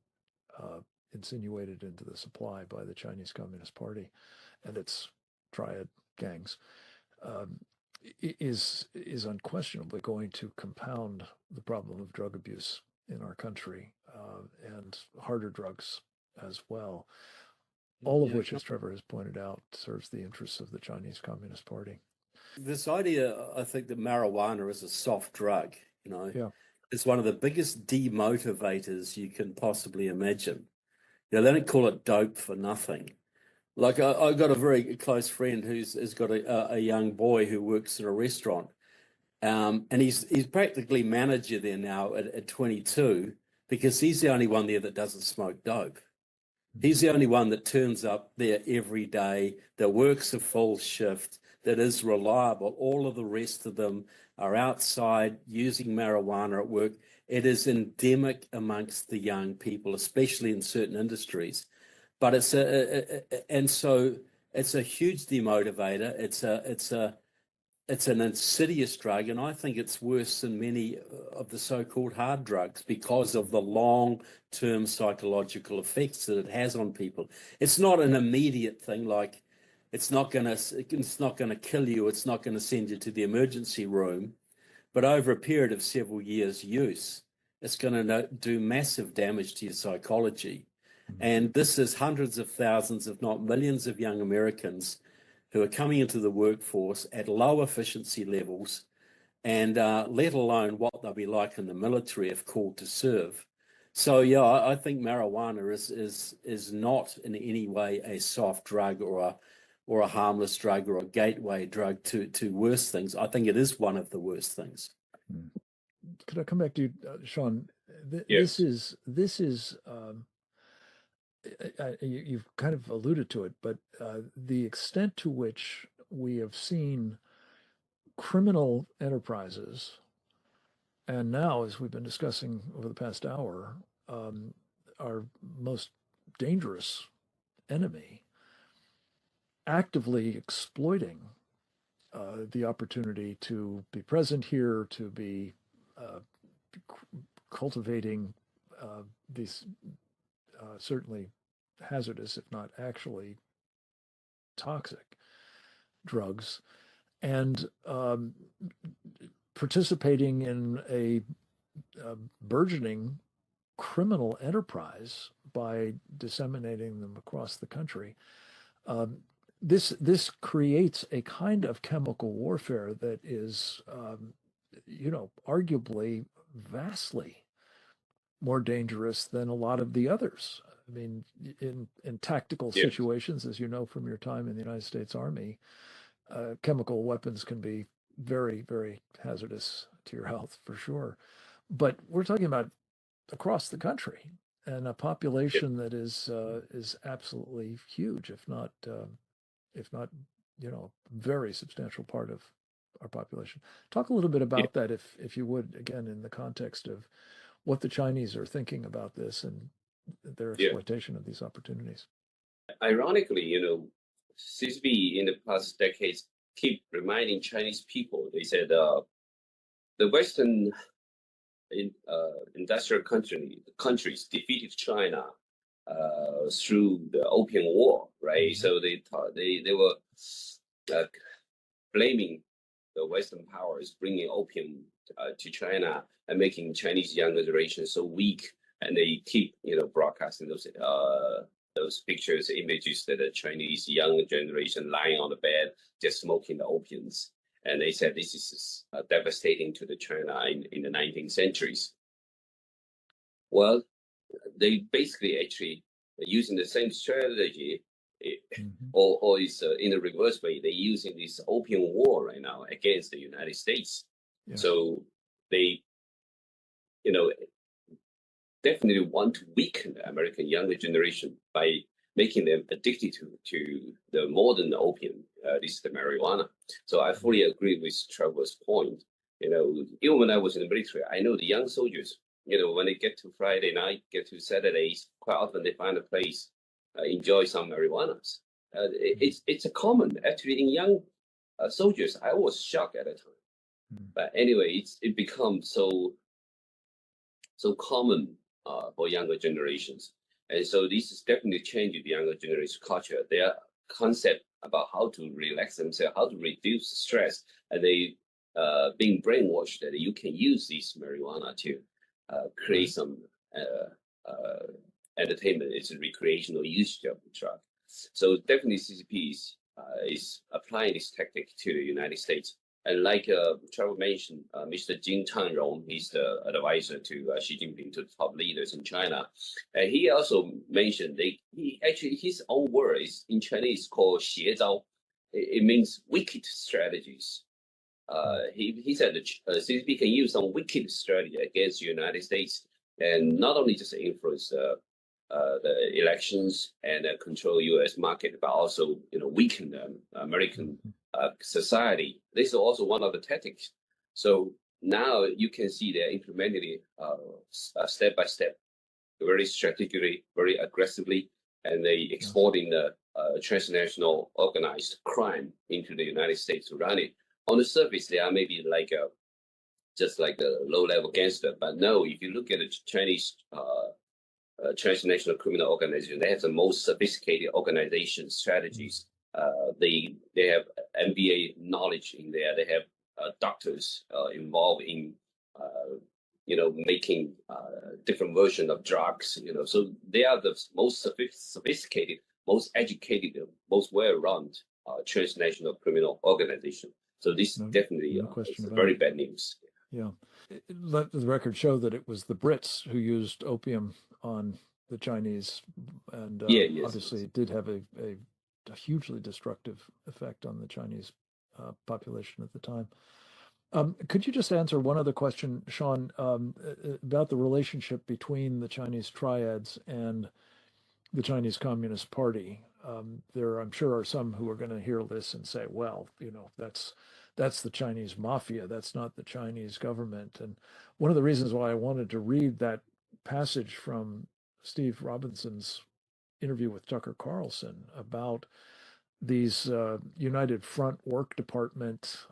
insinuated into the supply by the Chinese Communist Party and its triad gangs, is unquestionably going to compound the problem of drug abuse in our country, and harder drugs as well. All of which, as Trevor has pointed out, serves the interests of the Chinese Communist Party. This idea, I think, that marijuana is a soft drug, is one of the biggest demotivators you can possibly imagine. They don't call it dope for nothing. Like I got a very close friend who's got a young boy who works in a restaurant, and he's practically manager there now at 22, because he's the only one there that doesn't smoke dope. He's the only one that turns up there every day, that works a full shift, that is reliable. All of the rest of them are outside using marijuana at work. It is endemic amongst the young people, especially in certain industries. But it's a huge demotivator. It's an insidious drug, and I think it's worse than many of the so-called hard drugs because of the long-term psychological effects that it has on people. It's not an immediate thing, like it's not going to kill you, it's not going to send you to the emergency room, but over a period of several years' use, it's going to do massive damage to your psychology. And this is hundreds of thousands, if not millions, of young Americans who are coming into the workforce at low efficiency levels, and let alone what they'll be like in the military if called to serve. So yeah, I think marijuana is not in any way a soft drug or a harmless drug or a gateway drug to worse things. I think it is one of the worst things. Could I come back to you, Sean? Yes. This is you've kind of alluded to it, but the extent to which we have seen criminal enterprises, and now, as we've been discussing over the past hour, our most dangerous enemy, actively exploiting the opportunity to be present here, to be cultivating these certainly hazardous, if not actually toxic, drugs, and participating in a burgeoning criminal enterprise by disseminating them across the country. This creates a kind of chemical warfare that is, arguably vastly more dangerous than a lot of the others. I mean, in tactical situations, as you know from your time in the United States Army, chemical weapons can be very, very hazardous to your health, for sure. But we're talking about across the country and a population that is absolutely huge, if not very substantial part of our population. Talk a little bit about that, if you would, again, in the context of what the Chinese are thinking about this and their exploitation of these opportunities. Ironically, CCP in the past decades keep reminding Chinese people. They said the Western industrial countries defeated China through the Opium War, right? So they thought they were blaming the Western powers bringing opium to China and making Chinese younger generation so weak, and they keep broadcasting those pictures, images that the Chinese young generation lying on the bed just smoking the opiums. And they said this is devastating to the China in the 19th centuries. Well, they basically actually using the same strategy, or is in a reverse way. They're using this opium war right now against the United States. Yeah. So they, definitely want to weaken the American younger generation by making them addicted to the modern opium, this is the marijuana. So I fully agree with Trevor's point. Even when I was in the military, I know the young soldiers, when they get to Friday night, get to Saturdays, quite often they find a place, enjoy some marijuanas. It's a common, actually, in young soldiers. I was shocked at the time. But anyway, it becomes so common for younger generations. And so this is definitely changing the younger generation culture. Their concept about how to relax themselves, how to reduce stress, and they being brainwashed that you can use this marijuana to create some entertainment. It's a recreational usage of the drug. So definitely CCP is applying this tactic to the United States. And like Trevor mentioned, Mr. Jin Changrong, he's the advisor to Xi Jinping, to the top leaders in China. And he also mentioned his own word is in Chinese called 邪招. It means wicked strategies. He said that CCP can use some wicked strategy against the United States, and not only just influence the elections and control U.S. market, but also weaken the American society. This is also one of the tactics. So now you can see they're implementing it step by step, very strategically, very aggressively, and they exporting the transnational organized crime into the United States to run it. On the surface, they are maybe like just like a low-level gangster, but no, if you look at the Chinese transnational criminal organization, they have the most sophisticated organization strategies. They have MBA knowledge in there. They have doctors involved in making different versions of drugs. So they are the most sophisticated, most educated, most well-run transnational criminal organization. So this definitely is very bad news. Yeah. Let the record show that it was the Brits who used opium on the Chinese, and obviously it did have a hugely destructive effect on the Chinese population at the time. Could you just answer one other question, Sean, about the relationship between the Chinese triads and the Chinese Communist Party? There, I'm sure, are some who are going to hear this and say, well, that's the Chinese mafia. That's not the Chinese government. And one of the reasons why I wanted to read that passage from Steve Robinson's interview with Tucker Carlson about these United Front Work Department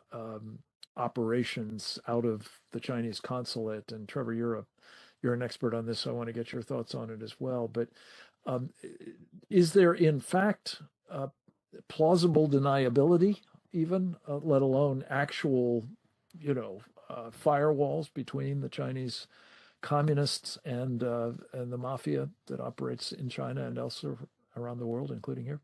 operations out of the Chinese consulate. And Trevor, you're an expert on this, so I want to get your thoughts on it as well. But is there, in fact, plausible deniability, even, let alone actual, firewalls between the Chinese communists and the mafia that operates in China and elsewhere around the world, including here?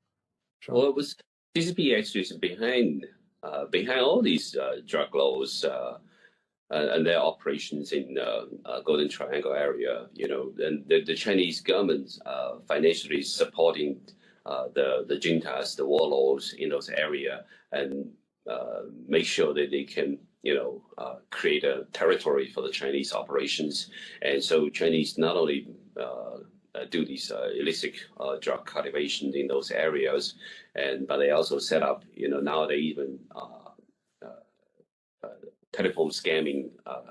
Sean? Well, it was CCP actually is behind all these drug laws and their operations in Golden Triangle area. And the Chinese government financially supporting the juntas, the warlords in those areas, and make sure that they can create a territory for the Chinese operations. And so Chinese not only do these illicit drug cultivation in those areas, but they also set up, now they even telephone scamming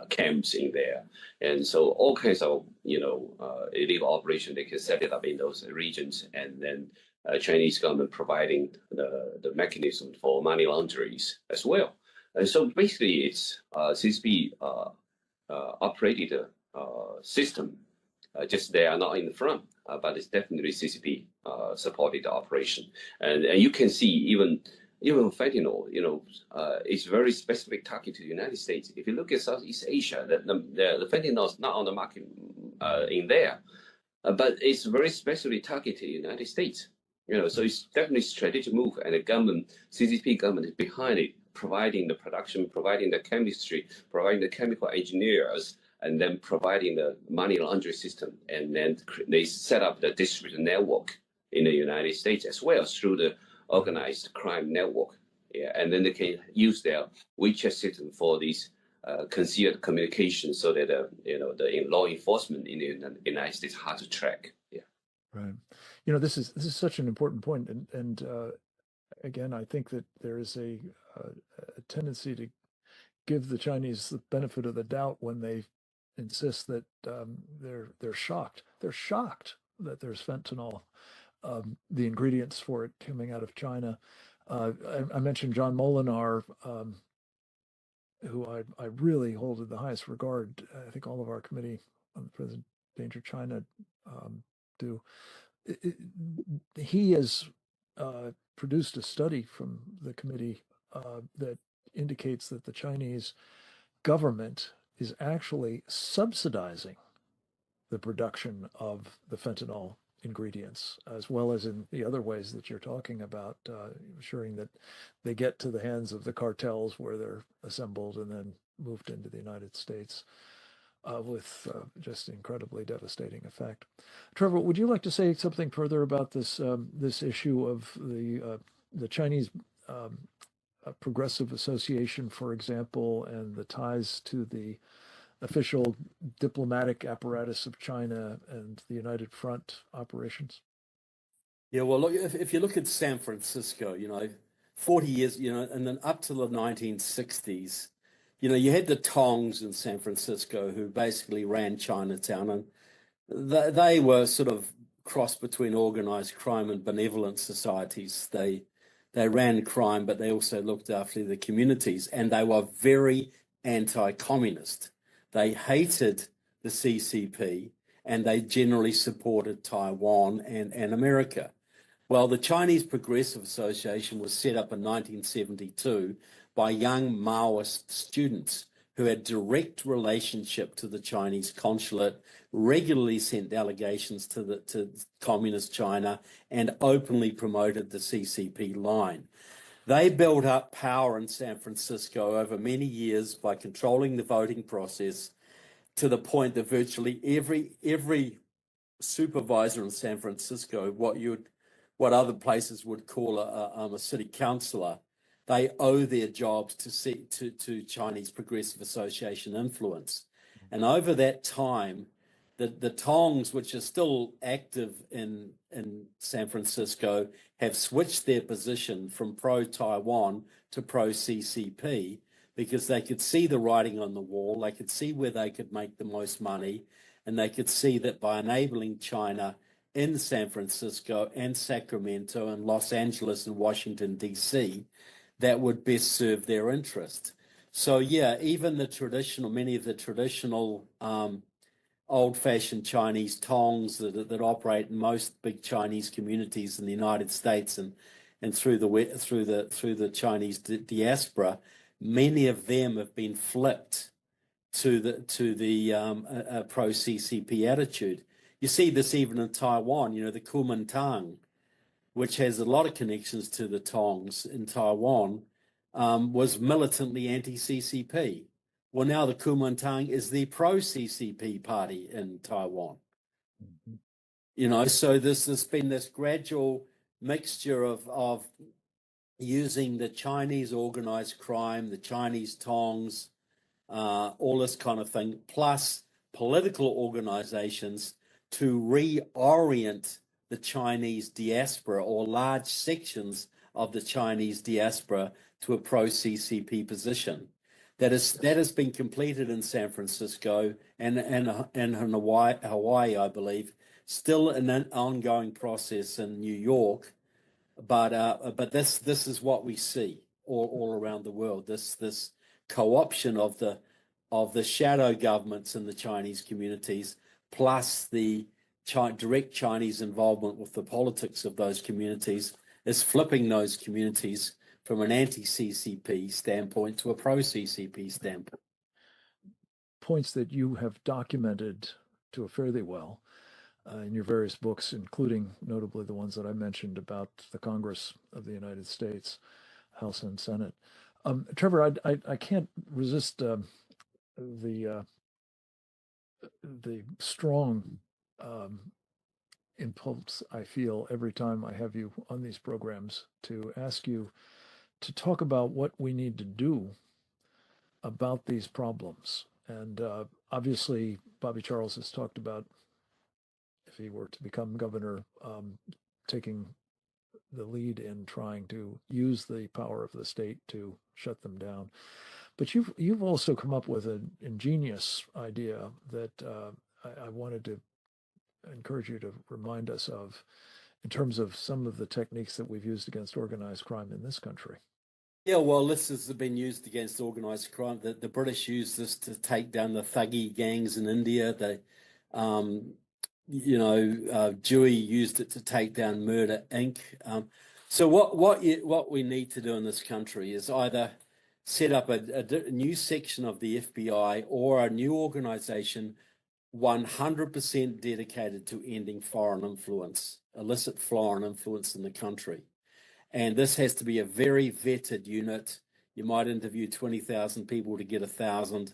camps in there. And so all kinds of, illegal operation, they can set it up in those regions, and then Chinese government providing the mechanism for money launderings as well. And so basically it's CCP operated system, just they are not in the front, but it's definitely CCP supported the operation. And you can see even fentanyl, it's very specific target to the United States. If you look at Southeast Asia, the fentanyl is not on the market in there, but it's very specifically targeted to the United States. So it's definitely a strategic move, and the government, CCP government, is behind it, providing the production, providing the chemistry, providing the chemical engineers, and then providing the money laundering system. And then they set up the distribution network in the United States as well through the organized crime network. Yeah, and then they can use their WeChat system for these concealed communications, so that the law enforcement in the United States hard to track. Yeah, right. This is such an important point, and again, I think that there is a tendency to give the Chinese the benefit of the doubt when they insist that they're shocked. They're shocked that there's fentanyl, the ingredients for it coming out of China. I mentioned John Molinar, who I really hold in the highest regard. I think all of our committee on the Present Danger China do. He has produced a study from the committee that indicates that the Chinese government is actually subsidizing the production of the fentanyl ingredients, as well as in the other ways that you're talking about, ensuring that they get to the hands of the cartels where they're assembled and then moved into the United States with just incredibly devastating effect. Trevor, would you like to say something further about this this issue of the Chinese Progressive Association, for example, and the ties to the official diplomatic apparatus of China and the United Front operations? Yeah, well, look, if you look at San Francisco, 40 years, and then up to the 1960s, you had the Tongs in San Francisco who basically ran Chinatown, and they were sort of cross between organized crime and benevolent societies. They ran crime, but they also looked after the communities, and they were very anti-communist. They hated the CCP, and they generally supported Taiwan and America. Well, the Chinese Progressive Association was set up in 1972 by young Maoist students who had direct relationship to the Chinese consulate, regularly sent delegations to communist China, and openly promoted the CCP line. They built up power in San Francisco over many years by controlling the voting process, to the point that virtually every supervisor in San Francisco, what other places would call a city councillor, they owe their jobs to Chinese Progressive Association influence. And over that time, the Tongs, which are still active in San Francisco, have switched their position from pro-Taiwan to pro-CCP, because they could see the writing on the wall, they could see where they could make the most money, and they could see that by enabling China in San Francisco and Sacramento and Los Angeles and Washington, D.C., that would best serve their interest. So, yeah, even many of the traditional old-fashioned Chinese tongs that operate in most big Chinese communities in the United States and through the Chinese diaspora, many of them have been flipped to the pro-CCP attitude. You see this even in Taiwan. The Kuomintang, which has a lot of connections to the Tongs in Taiwan, was militantly anti-CCP. Well, now the Kuomintang is the pro-CCP party in Taiwan. Mm-hmm. So there's been this gradual mixture of using the Chinese organized crime, the Chinese Tongs, all this kind of thing, plus political organizations to reorient the Chinese diaspora or large sections of the Chinese diaspora to a pro-CCP position. That has been completed in San Francisco and Hawaii, I believe, still an ongoing process in New York, but this is what we see all around the world. This co-option of the shadow governments in the Chinese communities, plus the direct Chinese involvement with the politics of those communities, is flipping those communities from an anti-CCP standpoint to a pro-CCP standpoint. Points that you have documented to a fairly well in your various books, including notably the ones that I mentioned about the Congress of the United States, House and Senate. Trevor, I can't resist the strong impulse I feel every time I have you on these programs to ask you to talk about what we need to do about these problems. And obviously, Bobby Charles has talked about, if he were to become governor, taking the lead in trying to use the power of the state to shut them down. But you've also come up with an ingenious idea that I wanted to encourage you to remind us of in terms of some of the techniques that we've used against organized crime in this country. Yeah, well, this has been used against organized crime. The British used this to take down the Thuggy gangs in India. Dewey used it to take down Murder Inc. So what we need to do in this country is either set up a new section of the FBI or a new organization 100% dedicated to ending foreign influence, illicit foreign influence in the country. And this has to be a very vetted unit. You might interview 20,000 people to get 1,000,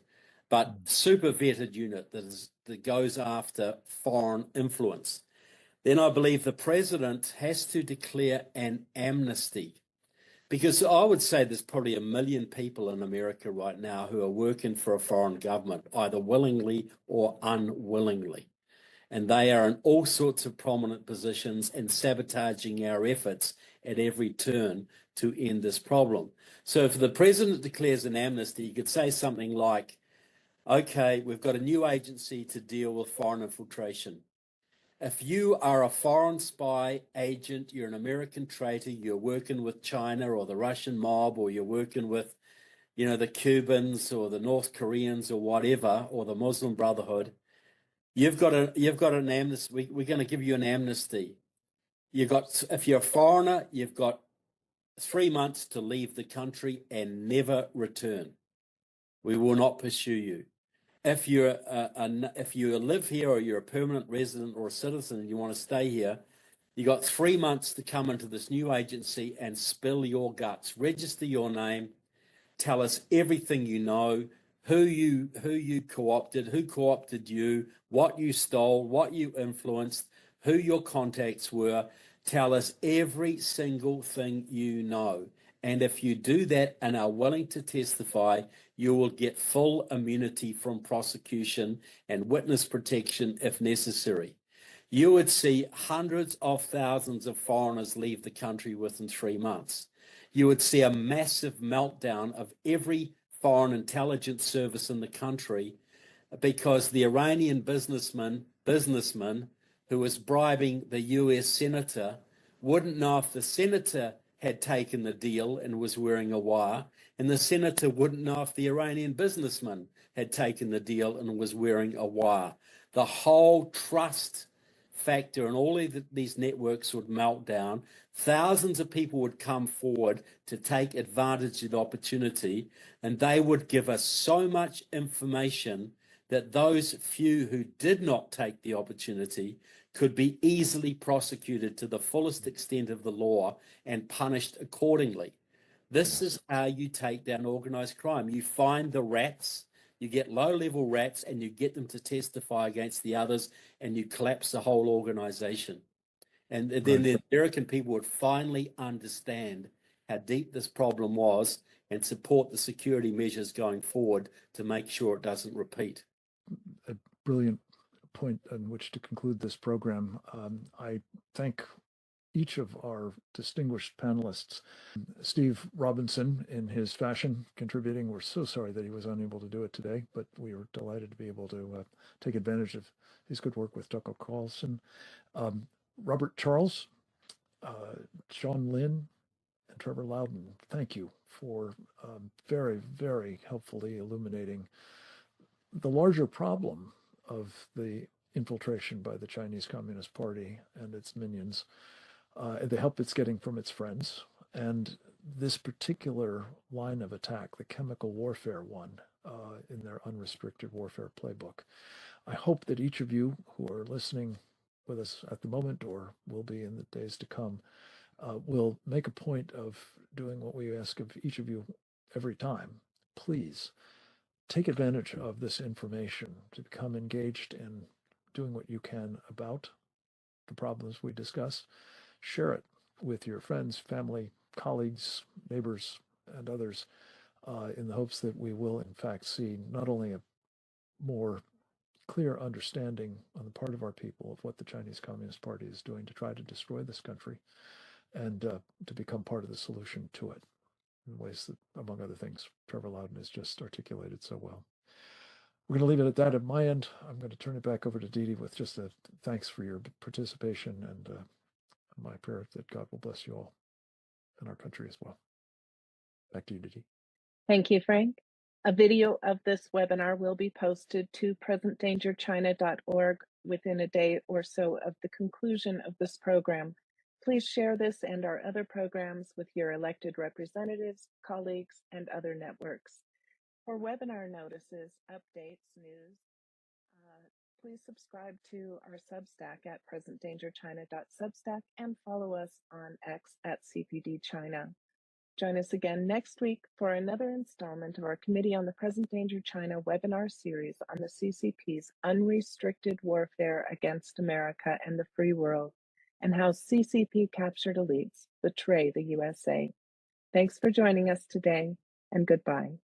but super vetted unit that goes after foreign influence. Then I believe the president has to declare an amnesty, because I would say there's probably 1 million people in America right now who are working for a foreign government, either willingly or unwillingly. And they are in all sorts of prominent positions and sabotaging our efforts at every turn to end this problem. So if the president declares an amnesty, you could say something like, okay, we've got a new agency to deal with foreign infiltration. If you are a foreign spy agent, you're an American traitor, you're working with China or the Russian mob, or you're working with, the Cubans or the North Koreans or whatever, or the Muslim Brotherhood, you've got an amnesty. We're going to give you an amnesty. If you're a foreigner, you've got 3 months to leave the country and never return. We will not pursue you. If you live here or you're a permanent resident or a citizen and you want to stay here, you got 3 months to come into this new agency and spill your guts. Register your name. Tell us everything you know, who you co-opted, who co-opted you, what you stole, what you influenced, who your contacts were. Tell us every single thing you know. And if you do that and are willing to testify, you will get full immunity from prosecution and witness protection if necessary. You would see hundreds of thousands of foreigners leave the country within 3 months. You would see a massive meltdown of every foreign intelligence service in the country, because the Iranian businessmen who was bribing the US senator wouldn't know if the senator had taken the deal and was wearing a wire, and the senator wouldn't know if the Iranian businessman had taken the deal and was wearing a wire. The whole trust factor and all of these networks would melt down. Thousands of people would come forward to take advantage of the opportunity, and they would give us so much information that those few who did not take the opportunity could be easily prosecuted to the fullest extent of the law and punished accordingly. This is how you take down organized crime. You find the rats, you get low-level rats, and you get them to testify against the others, and you collapse the whole organization. And then the American people would finally understand how deep this problem was and support the security measures going forward to make sure it doesn't repeat. A brilliant point on which to conclude this program. I thank each of our distinguished panelists. Steve Robinson, in his fashion, contributing. We're so sorry that he was unable to do it today, but we were delighted to be able to take advantage of his good work with Tucker Carlson. Robert Charles, Sean Lynn, and Trevor Loudon, thank you for very, very helpfully illuminating the larger problem of the infiltration by the Chinese Communist Party and its minions, the help it's getting from its friends, and this particular line of attack, the chemical warfare one, in their unrestricted warfare playbook. I hope that each of you who are listening with us at the moment or will be in the days to come will make a point of doing what we ask of each of you every time. Please take advantage of this information to become engaged in doing what you can about the problems we discuss. Share it with your friends, family, colleagues, neighbors, and others in the hopes that we will, in fact, see not only a more clear understanding on the part of our people of what the Chinese Communist Party is doing to try to destroy this country and to become part of the solution to it in ways that, among other things, Trevor Loudon has just articulated so well. We're going to leave it at that at my end. I'm going to turn it back over to Didi with just a thanks for your participation and my prayer that God will bless you all and our country as well. Back to you, Didi. Thank you, Frank. A video of this webinar will be posted to presentdangerchina.org within a day or so of the conclusion of this program. Please share this and our other programs with your elected representatives, colleagues, and other networks. For webinar notices, updates, news, please subscribe to our Substack at presentdangerchina.substack and follow us on X at CPDChina. Join us again next week for another installment of our Committee on the Present Danger China webinar series on the CCP's unrestricted warfare against America and the free world, and how CCP captured elites betray the USA. Thanks for joining us today, and goodbye.